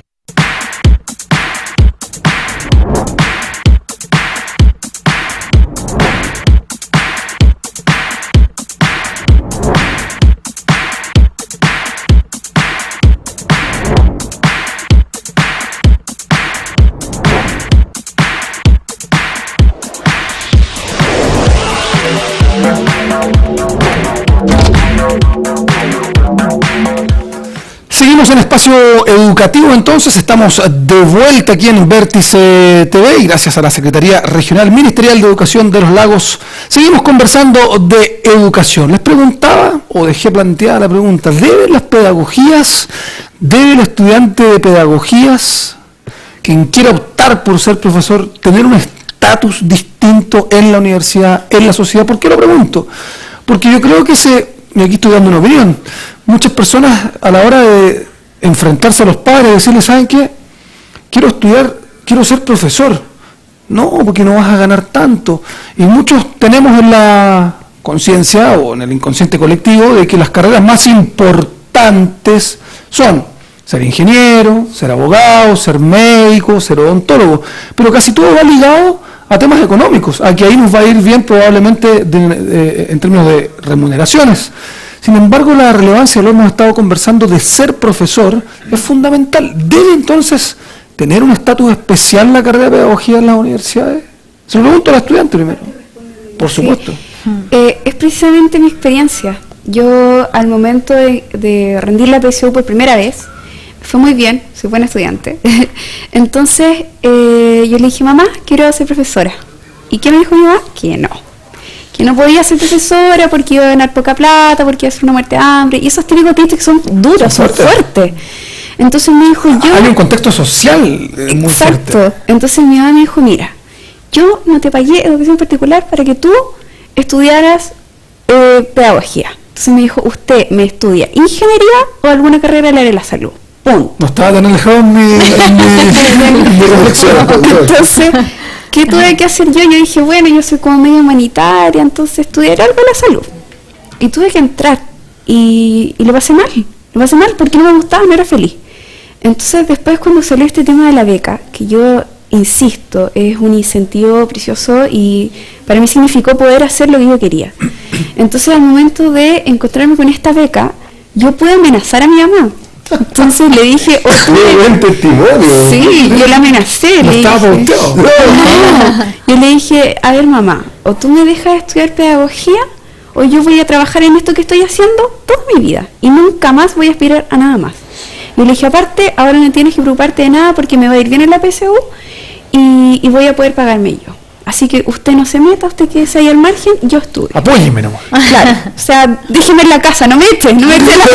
S1: Seguimos en espacio educativo, entonces estamos de vuelta aquí en Vértice TV y gracias a la Secretaría Regional Ministerial de Educación de los Lagos seguimos conversando de educación. Les preguntaba, o dejé planteada la pregunta, ¿deben las pedagogías, debe el estudiante de pedagogías, quien quiera optar por ser profesor, tener un estatus distinto en la universidad, en la sociedad? ¿Por qué lo pregunto? Porque yo creo que y aquí estoy dando una opinión, muchas personas a la hora de enfrentarse a los padres y decirles, ¿saben qué? Quiero estudiar, quiero ser profesor. No, porque no vas a ganar tanto. Y muchos tenemos en la conciencia o en el inconsciente colectivo de que las carreras más importantes son ser ingeniero, ser abogado, ser médico, ser odontólogo. Pero casi todo va ligado a temas económicos, a que ahí nos va a ir bien probablemente en términos de remuneraciones. Sin embargo, la relevancia, lo hemos estado conversando, de ser profesor es fundamental. ¿Debe entonces tener un estatus especial la carrera de pedagogía en las universidades? Se lo pregunto al estudiante primero, por supuesto.
S4: Es precisamente mi experiencia. Yo al momento de rendir la PSU por primera vez, fue muy bien, soy buena estudiante. Entonces yo le dije, mamá, quiero ser profesora. ¿Y qué me dijo mi mamá? Que no podía ser profesora porque iba a ganar poca plata, porque iba a ser una muerte de hambre, y esos típicos chistes que son duros, son fuertes. Entonces me dijo,
S1: hay un contexto social muy fuerte.
S4: Exacto. Entonces mi mamá me dijo, mira, yo no te pagué educación particular para que tú estudiaras pedagogía. Entonces me dijo, ¿usted me estudia ingeniería o alguna carrera del área de la salud? ¡Pum!
S1: No estaba tan alejado en mi reflexión.
S4: Entonces, ¿qué tuve que hacer yo? Yo dije, bueno, yo soy como medio humanitaria, entonces estudiaré algo de la salud. Y tuve que entrar y lo pasé mal porque no me gustaba, no era feliz. Entonces después, cuando salió este tema de la beca, que yo insisto, es un incentivo precioso y para mí significó poder hacer lo que yo quería. Entonces al momento de encontrarme con esta beca, yo pude amenazar a mi mamá. Entonces le dije,
S2: buen testimonio.
S4: Sí, yo la amenacé.
S1: No estaba pauteado.
S4: Yo le dije, a ver mamá, o tú me dejas estudiar pedagogía o yo voy a trabajar en esto que estoy haciendo toda mi vida y nunca más voy a aspirar a nada más. Y le dije, aparte, ahora no tienes que preocuparte de nada porque me va a ir bien en la PSU y voy a poder pagarme yo. Así que usted no se meta, usted quédese ahí al margen, yo estudio.
S1: Apóyeme nomás.
S4: Claro, o sea, déjeme en la casa, no me eche en la casa.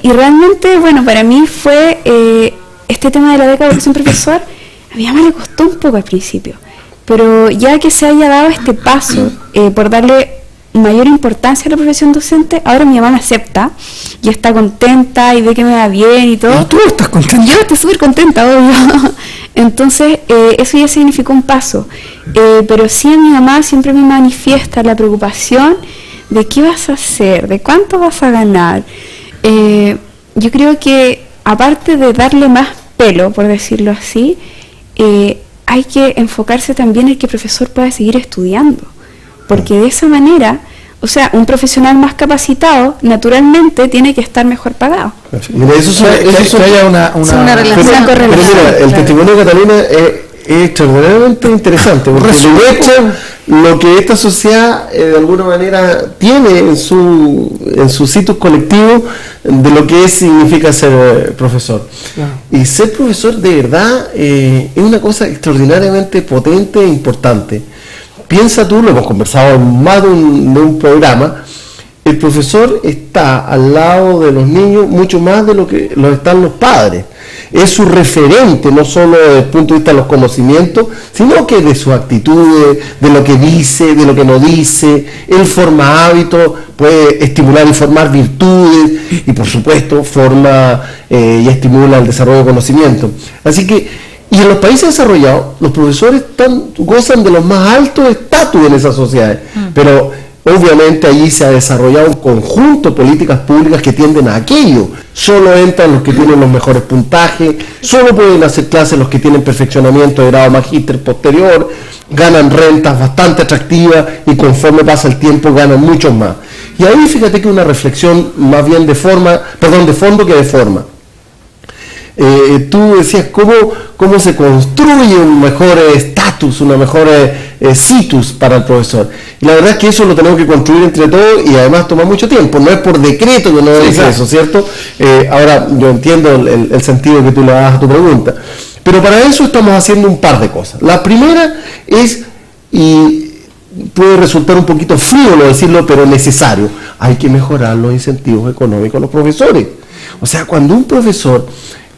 S4: Y realmente, bueno, para mí fue este tema de la beca de ser profesor, a mi mamá le costó un poco al principio, pero ya que se haya dado este paso por darle mayor importancia a la profesión docente, ahora mi mamá me acepta y está contenta y ve que me va bien y todo.
S1: ¿Y tú estás contenta?
S4: Yo estoy súper contenta, obvio. Entonces, eso ya significó un paso. Pero sí, mi mamá siempre me manifiesta la preocupación de qué vas a hacer, de cuánto vas a ganar. Yo creo que, aparte de darle más pelo, por decirlo así, hay que enfocarse también en que el profesor pueda seguir estudiando. Porque de esa manera, o sea, un profesional más capacitado, naturalmente, tiene que estar mejor pagado.
S2: Mira, eso
S1: haya una
S3: relación.
S2: Pero mira, el testimonio de Catalina es extraordinariamente interesante, porque demuestra lo que esta sociedad de alguna manera tiene en su sitio colectivo de lo que significa ser profesor.
S1: Claro.
S2: Y ser profesor de verdad es una cosa extraordinariamente potente e importante. Piensa tú, lo hemos conversado en más de un programa, el profesor está al lado de los niños mucho más de lo que lo están los padres. Es su referente, no solo desde el punto de vista de los conocimientos, sino que de sus actitudes, de lo que dice, de lo que no dice. Él forma hábitos, puede estimular y formar virtudes y por supuesto forma y estimula el desarrollo de conocimiento. Así que Y en los países desarrollados, los profesores gozan de los más altos estatus en esas sociedades. Pero obviamente allí se ha desarrollado un conjunto de políticas públicas que tienden a aquello. Solo entran los que tienen los mejores puntajes, solo pueden hacer clases los que tienen perfeccionamiento de grado magíster posterior, ganan rentas bastante atractivas y conforme pasa el tiempo ganan muchos más. Y ahí fíjate que una reflexión más bien de fondo que de forma. Tú decías cómo se construye un mejor estatus, una mejor situs para el profesor. Y la verdad es que eso lo tenemos que construir entre todos y además toma mucho tiempo. No es por decreto que no dice eso, ¿cierto? Ahora yo entiendo el sentido que tú le das a tu pregunta. Pero para eso estamos haciendo un par de cosas. La primera es, y puede resultar un poquito frívolo decirlo, pero necesario, hay que mejorar los incentivos económicos a los profesores. O sea, cuando un profesor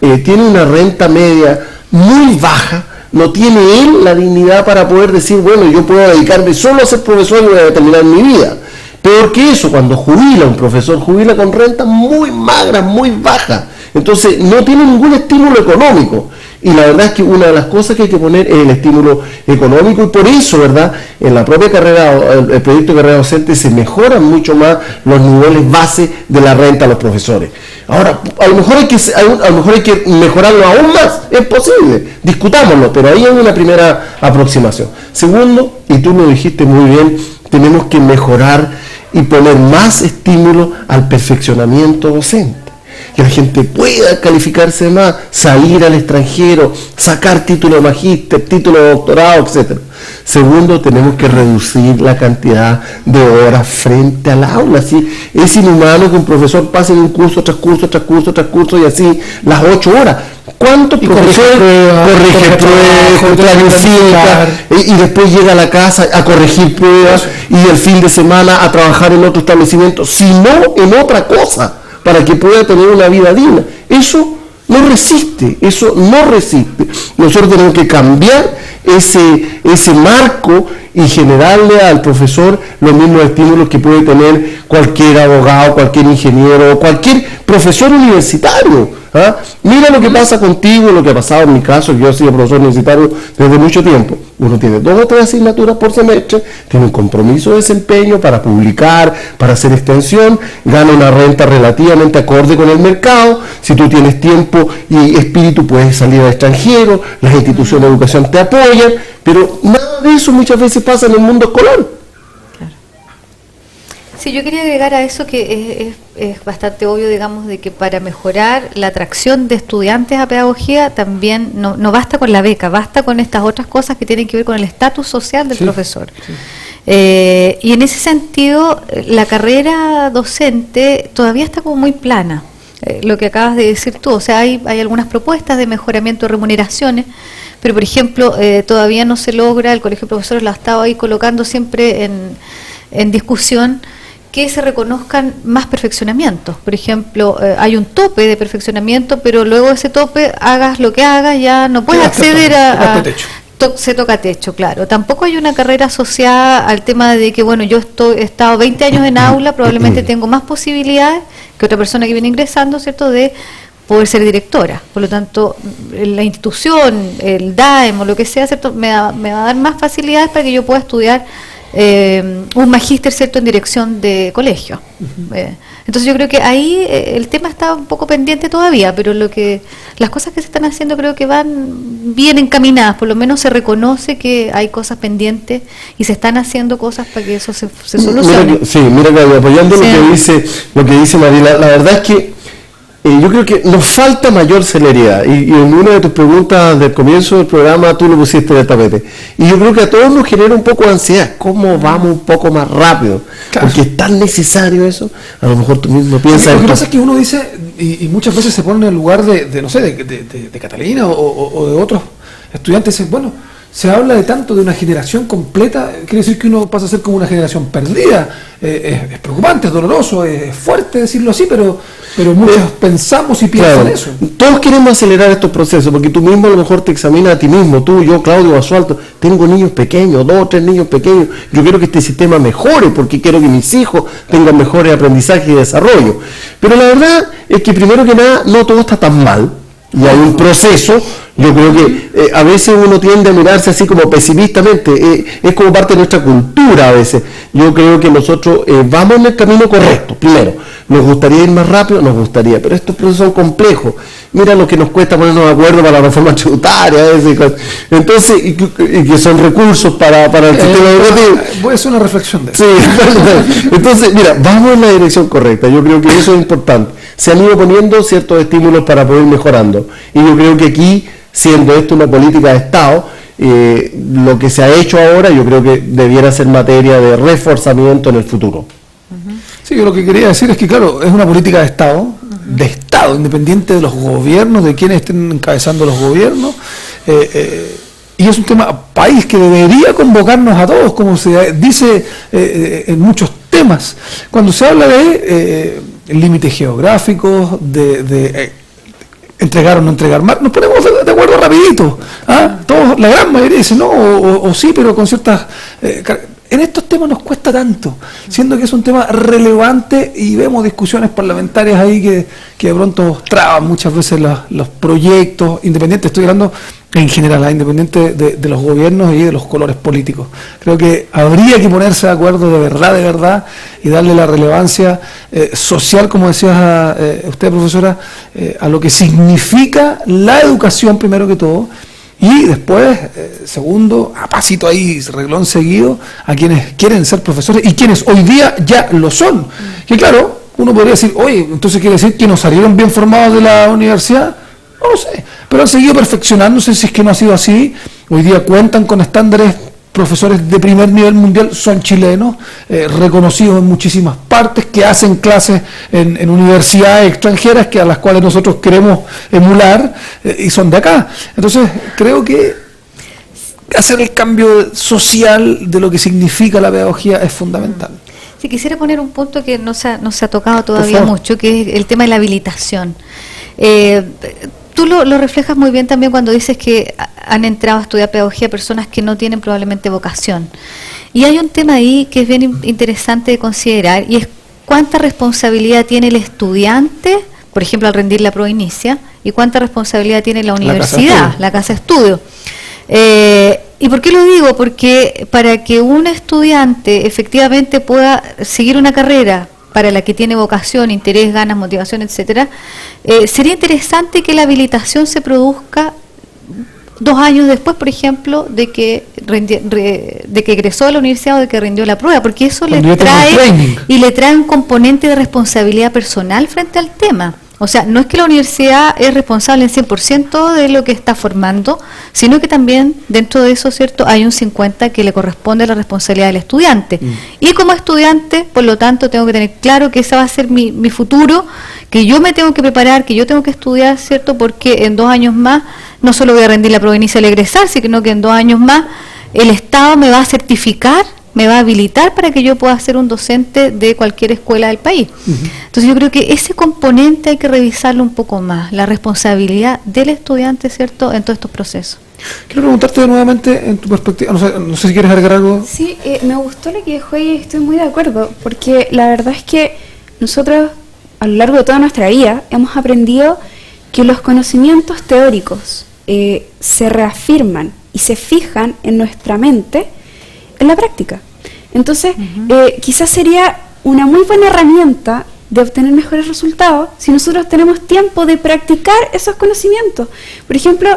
S2: tiene una renta media muy baja, no tiene él la dignidad para poder decir, bueno, yo puedo dedicarme solo a ser profesor y voy a terminar mi vida. Peor que eso, cuando jubila un profesor, jubila con rentas muy magras, muy bajas. Entonces no tiene ningún estímulo económico. Y la verdad es que una de las cosas que hay que poner es el estímulo económico, y por eso, ¿verdad?, en la propia carrera, el proyecto de carrera docente se mejoran mucho más los niveles base de la renta a los profesores. Ahora, a lo mejor hay que mejorarlo aún más, es posible, discutámoslo, pero ahí hay una primera aproximación. Segundo, y tú lo dijiste muy bien, tenemos que mejorar y poner más estímulo al perfeccionamiento docente. Que la gente pueda calificarse más, salir al extranjero, sacar título de magíster, título de doctorado, etc. Segundo, tenemos que reducir la cantidad de horas frente al aula. ¿Sí? Es inhumano que un profesor pase de un curso tras curso, tras curso, tras curso, y así las 8 horas. ¿Cuántos profesores corrige pruebas, planifica, y después llega a la casa a corregir pruebas y el fin de semana a trabajar en otro establecimiento, sino en otra cosa, para que pueda tener una vida digna? Eso no resiste. Nosotros tenemos que cambiar ese marco y generarle al profesor los mismos estímulos que puede tener cualquier abogado, cualquier ingeniero, cualquier profesor universitario. ¿Ah? Mira lo que pasa contigo, lo que ha pasado en mi caso, que yo he sido profesor universitario desde mucho tiempo. Uno tiene 2 o 3 asignaturas por semestre, tiene un compromiso de desempeño para publicar, para hacer extensión, gana una renta relativamente acorde con el mercado. Si tú tienes tiempo y espíritu, puedes salir al extranjero, las instituciones de educación te apoyan, pero nada de eso muchas veces pasa en el mundo escolar.
S3: Sí, yo quería agregar a eso que es bastante obvio, digamos, de que para mejorar la atracción de estudiantes a pedagogía también no basta con la beca, basta con estas otras cosas que tienen que ver con el estatus social del profesor. Sí. Y en ese sentido, la carrera docente todavía está como muy plana, lo que acabas de decir tú. O sea, hay algunas propuestas de mejoramiento de remuneraciones, pero por ejemplo, todavía no se logra, el Colegio de Profesores lo ha estado ahí colocando siempre en discusión, que se reconozcan más perfeccionamientos. Por ejemplo, hay un tope de perfeccionamiento, pero luego de ese tope, hagas lo que hagas, ya no puedes acceder se toca techo, claro. Tampoco hay una carrera asociada al tema de que, bueno, yo he estado 20 años en aula, probablemente tengo más posibilidades que otra persona que viene ingresando, ¿cierto?, de poder ser directora. Por lo tanto, la institución, el DAEM o lo que sea, ¿cierto?, me va a dar más facilidades para que yo pueda estudiar un magíster, ¿cierto?, en dirección de colegio. Entonces yo creo que ahí el tema está un poco pendiente todavía, pero las cosas que se están haciendo creo que van bien encaminadas. Por lo menos se reconoce que hay cosas pendientes y se están haciendo cosas para que eso se solucione.
S2: Mira, Claudia, apoyando lo que dice Mariela, la verdad es que yo creo que nos falta mayor celeridad, y en una de tus preguntas del comienzo del programa tú lo pusiste en el tapete, y yo creo que a todos nos genera un poco de ansiedad. ¿Cómo vamos un poco más rápido? Claro. Porque es tan necesario eso. A lo mejor tú mismo piensas.
S1: Lo que pasa es que uno dice, y muchas veces se pone en el lugar de Catalina o de otros estudiantes, bueno, se habla de tanto de una generación completa, quiere decir que uno pasa a ser como una generación perdida. Es preocupante, es doloroso, es fuerte decirlo así, pero muchos pensamos y piensan eso.
S2: Todos queremos acelerar estos procesos, porque tú mismo a lo mejor te examinas a ti mismo, tú, yo, Claudio Basualto, tengo niños pequeños, 2 o 3 niños pequeños, yo quiero que este sistema mejore, porque quiero que mis hijos tengan mejores aprendizajes y desarrollo. Pero la verdad es que primero que nada, no todo está tan mal. y hay un proceso. Yo creo que a veces uno tiende a mirarse así como pesimistamente, es como parte de nuestra cultura a veces. Yo creo que nosotros vamos en el camino correcto. Primero, nos gustaría ir más rápido, nos gustaría, pero estos procesos son complejos. Mira lo que nos cuesta ponernos de acuerdo para la reforma tributaria, entonces, y que son recursos para el sistema educativo.
S1: Voy a hacer una reflexión de eso.
S2: Sí, entonces, mira, vamos en la dirección correcta. Yo creo que eso es importante. Se han ido poniendo ciertos estímulos para poder ir mejorando. Y yo creo que aquí, siendo esto una política de Estado, lo que se ha hecho ahora yo creo que debiera ser materia de reforzamiento en el futuro.
S1: Sí, yo lo que quería decir es que, claro, es una política de Estado, independiente de los gobiernos, de quienes estén encabezando los gobiernos, y es un tema país que debería convocarnos a todos, como se dice en muchos temas. Cuando se habla de límites geográficos, de entregar o no entregar más, nos ponemos de acuerdo rapidito. Todos, la gran mayoría dice no, o sí, pero con ciertas... en estos temas nos cuesta tanto, siendo que es un tema relevante y vemos discusiones parlamentarias ahí que de pronto traban muchas veces los proyectos, independientes, estoy hablando en general, independiente de los gobiernos y de los colores políticos. Creo que habría que ponerse de acuerdo de verdad, y darle la relevancia social, como decía usted, profesora, a lo que significa la educación primero que todo, y después, segundo, a pasito ahí, reglón seguido, a quienes quieren ser profesores y quienes hoy día ya lo son. Que claro, uno podría decir, oye, entonces quiere decir que no salieron bien formados de la universidad. No lo sé, pero han seguido perfeccionándose. Si es que no ha sido así, hoy día cuentan con estándares. Profesores de primer nivel mundial son chilenos, reconocidos en muchísimas partes, que hacen clases en universidades extranjeras a las cuales nosotros queremos emular, y son de acá. Entonces creo que hacer el cambio social de lo que significa la pedagogía es fundamental.
S3: Sí, quisiera poner un punto que no se ha tocado todavía mucho, que es el tema de la habilitación. Tú lo reflejas muy bien también cuando dices que han entrado a estudiar pedagogía personas que no tienen probablemente vocación. Y hay un tema ahí que es bien interesante de considerar, y es cuánta responsabilidad tiene el estudiante, por ejemplo, al rendir la prueba inicia, y cuánta responsabilidad tiene la universidad, la casa de estudio. ¿Y por qué lo digo? Porque para que un estudiante efectivamente pueda seguir una carrera para la que tiene vocación, interés, ganas, motivación, etcétera, sería interesante que la habilitación se produzca 2 años después, por ejemplo, de que egresó a la universidad o de que rindió la prueba, porque eso le trae un componente de responsabilidad personal frente al tema. O sea, no es que la universidad es responsable en 100% de lo que está formando, sino que también dentro de eso, ¿cierto?, hay un 50% que le corresponde a la responsabilidad del estudiante. Y como estudiante, por lo tanto, tengo que tener claro que ese va a ser mi futuro, que yo me tengo que preparar, que yo tengo que estudiar, ¿cierto?, porque en 2 años más no solo voy a rendir la prueba inicial al egresar, sino que en 2 años más el Estado me va a certificar, me va a habilitar para que yo pueda ser un docente de cualquier escuela del país. Entonces yo creo que ese componente hay que revisarlo un poco más, la responsabilidad del estudiante, ¿cierto?, en todos estos procesos.
S1: Quiero preguntarte nuevamente, en tu perspectiva, no sé si quieres agregar algo.
S4: Sí, me gustó lo que dijo y estoy muy de acuerdo, porque la verdad es que nosotros a lo largo de toda nuestra vida hemos aprendido que los conocimientos teóricos se reafirman y se fijan en nuestra mente en la práctica. Entonces, quizás sería una muy buena herramienta de obtener mejores resultados si nosotros tenemos tiempo de practicar esos conocimientos. Por ejemplo,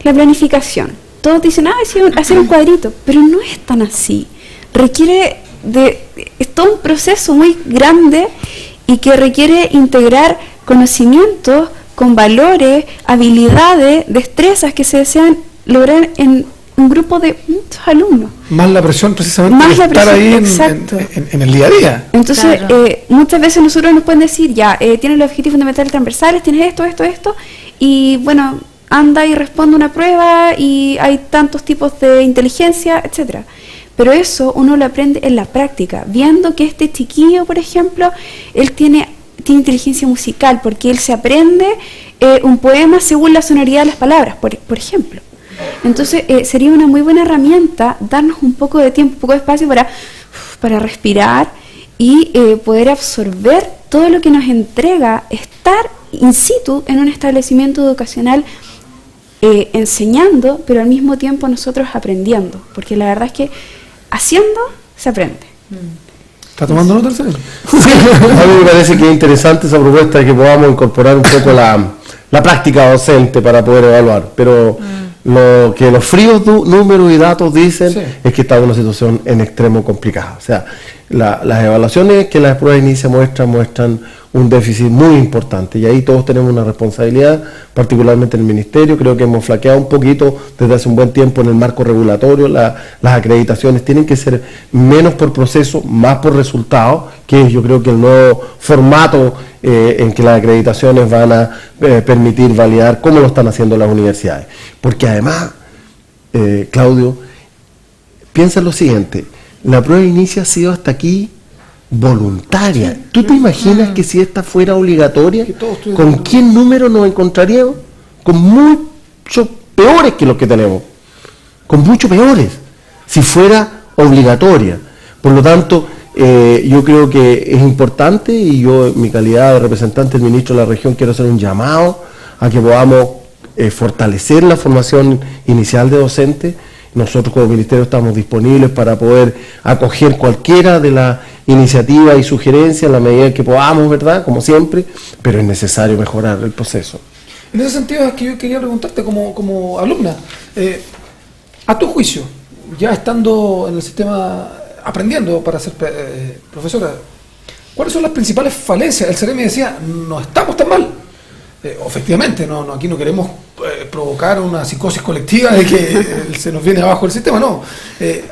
S4: la planificación. Todos dicen, hacer un cuadrito, pero no es tan así. Es todo un proceso muy grande y que requiere integrar conocimientos con valores, habilidades, destrezas que se desean lograr en un grupo de muchos alumnos.
S1: Más la presión precisamente de estar ahí en el día a día.
S4: Entonces, muchas veces nosotros nos pueden decir, tienes los objetivos fundamentales transversales, tienes esto, y bueno, anda y responde una prueba, y hay tantos tipos de inteligencia, etcétera. Pero eso uno lo aprende en la práctica, viendo que este chiquillo, por ejemplo, él tiene inteligencia musical, porque él se aprende un poema según la sonoridad de las palabras, por ejemplo. Entonces sería una muy buena herramienta darnos un poco de tiempo, un poco de espacio para respirar y poder absorber todo lo que nos entrega estar in situ en un establecimiento educacional enseñando, pero al mismo tiempo nosotros aprendiendo, porque la verdad es que haciendo se aprende.
S1: ¿Está tomando nota el cerebro?
S2: A mí me parece que es interesante esa propuesta de que podamos incorporar un poco la práctica docente para poder evaluar, pero lo que los fríos números y datos dicen es que está en una situación en extremo complicada. O sea, las evaluaciones que las pruebas inicia muestran un déficit muy importante, y ahí todos tenemos una responsabilidad, particularmente en el Ministerio. Creo que hemos flaqueado un poquito desde hace un buen tiempo en el marco regulatorio. Las acreditaciones tienen que ser menos por proceso, más por resultado, que es, yo creo, que el nuevo formato en que las acreditaciones van a permitir validar cómo lo están haciendo las universidades. Porque además, Claudio, piensa en lo siguiente: la prueba inicia ha sido hasta aquí voluntaria. ¿Tú te imaginas que si esta fuera obligatoria, con qué número nos encontraríamos? Con muchos peores que los que tenemos, con mucho peores, si fuera obligatoria. Por lo tanto, yo creo que es importante, y yo, en mi calidad de representante del ministro de la región, quiero hacer un llamado a que podamos fortalecer la formación inicial de docentes. Nosotros como Ministerio estamos disponibles para poder acoger cualquiera de las iniciativas y sugerencias en la medida en que podamos, ¿verdad? Como siempre, pero es necesario mejorar el proceso.
S1: En ese sentido es que yo quería preguntarte como alumna, a tu juicio, ya estando en el sistema, aprendiendo para ser profesora, ¿cuáles son las principales falencias? El Ceremi decía, no estamos tan mal. Efectivamente, aquí no queremos provocar una psicosis colectiva de que se nos viene abajo el sistema, no.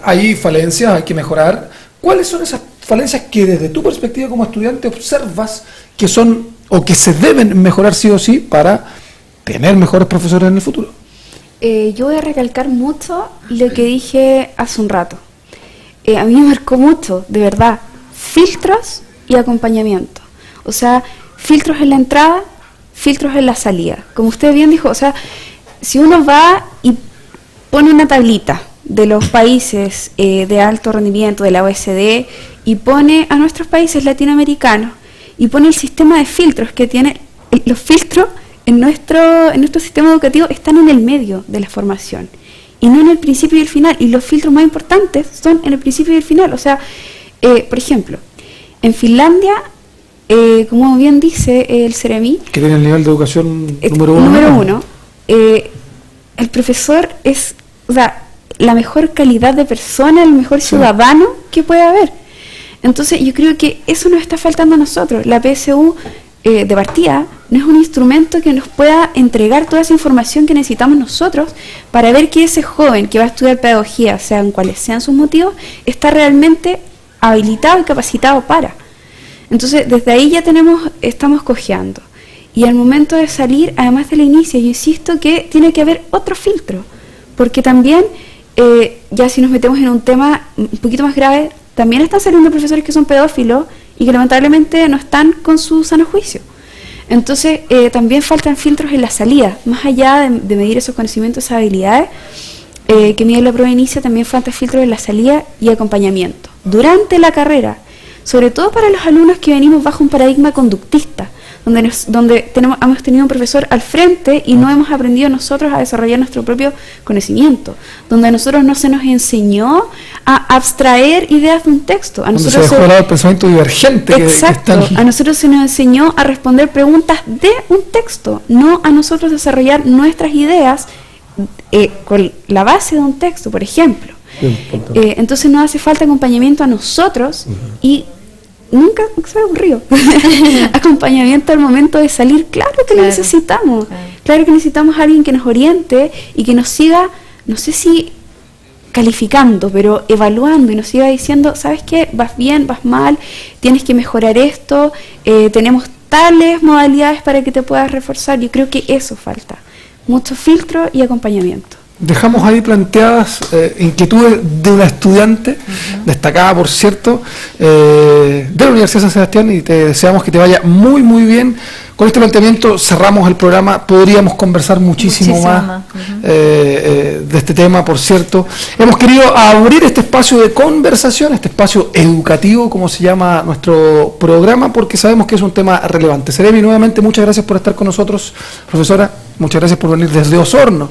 S1: Hay falencias, hay que mejorar. ¿Cuáles son esas falencias que desde tu perspectiva como estudiante observas que son o que se deben mejorar sí o sí para tener mejores profesores en el futuro?
S4: Yo voy a recalcar mucho lo que dije hace un rato. A mí me marcó mucho, de verdad, filtros y acompañamiento. O sea, filtros en la entrada, filtros en la salida. Como usted bien dijo, o sea, si uno va y pone una tablita de los países de alto rendimiento de la OECD y pone a nuestros países latinoamericanos y pone el sistema de filtros que tiene, los filtros en nuestro sistema educativo están en el medio de la formación y no en el principio y el final, y los filtros más importantes son en el principio y el final. O sea, por ejemplo, en Finlandia, como bien dice el Ceremi,
S1: que tiene el nivel de educación número uno,
S4: el profesor es, o sea, la mejor calidad de persona, el mejor ciudadano que puede haber. Entonces yo creo que eso nos está faltando a nosotros. La PSU de partida no es un instrumento que nos pueda entregar toda esa información que necesitamos nosotros para ver que ese joven que va a estudiar pedagogía, sean cuales sean sus motivos, está realmente habilitado y capacitado para. Entonces desde ahí ya estamos cojeando. Y al momento de salir, además de la inicia, yo insisto que tiene que haber otro filtro, porque también ya si nos metemos en un tema un poquito más grave, también están saliendo profesores que son pedófilos y que lamentablemente no están con su sano juicio. Entonces también faltan filtros en la salida, más allá de medir esos conocimientos, esas habilidades que mide la prueba inicia, también faltan filtros en la salida y acompañamiento durante la carrera, sobre todo para los alumnos que venimos bajo un paradigma conductista, donde hemos tenido un profesor al frente y no hemos aprendido nosotros a desarrollar nuestro propio conocimiento, donde a nosotros no se nos enseñó a abstraer ideas de un texto. A nosotros
S1: se dejó el pensamiento divergente.
S4: Exacto, a nosotros se nos enseñó a responder preguntas de un texto, no a nosotros desarrollar nuestras ideas con la base de un texto, por ejemplo. Entonces nos hace falta acompañamiento a nosotros y nunca se me ocurrió acompañamiento al momento de salir. Claro que lo necesitamos, claro que necesitamos a alguien que nos oriente y que nos siga, no sé si calificando, pero evaluando y nos siga diciendo, ¿sabes qué? Vas bien, vas mal, tienes que mejorar esto, tenemos tales modalidades para que te puedas reforzar. Yo creo que eso falta, mucho filtro y acompañamiento.
S1: Dejamos ahí planteadas inquietudes de una estudiante, destacada por cierto, de la Universidad de San Sebastián, y te deseamos que te vaya muy muy bien Con este planteamiento cerramos el programa. Podríamos conversar muchísimo más de este tema, por cierto. Hemos querido abrir este espacio de conversación, este espacio educativo, como se llama nuestro programa, porque sabemos que es un tema relevante. Seremi, nuevamente, muchas gracias por estar con nosotros, profesora. Muchas gracias por venir desde Osorno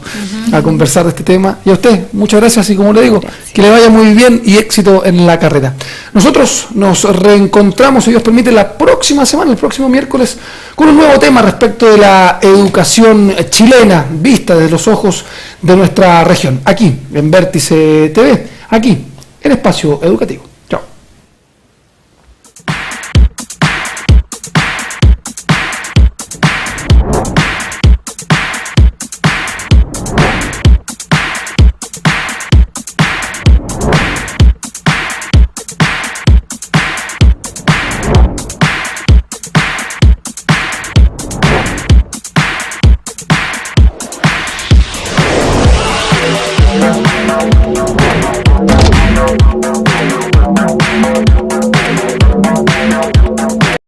S1: a conversar de este tema. Y a usted, muchas gracias, y como le digo, que le vaya muy bien y éxito en la carrera. Nosotros nos reencontramos, si Dios permite, la próxima semana, el próximo miércoles, con un nuevo tema respecto de la educación chilena, vista desde los ojos de nuestra región. Aquí, en Vértice TV, aquí, en Espacio Educativo.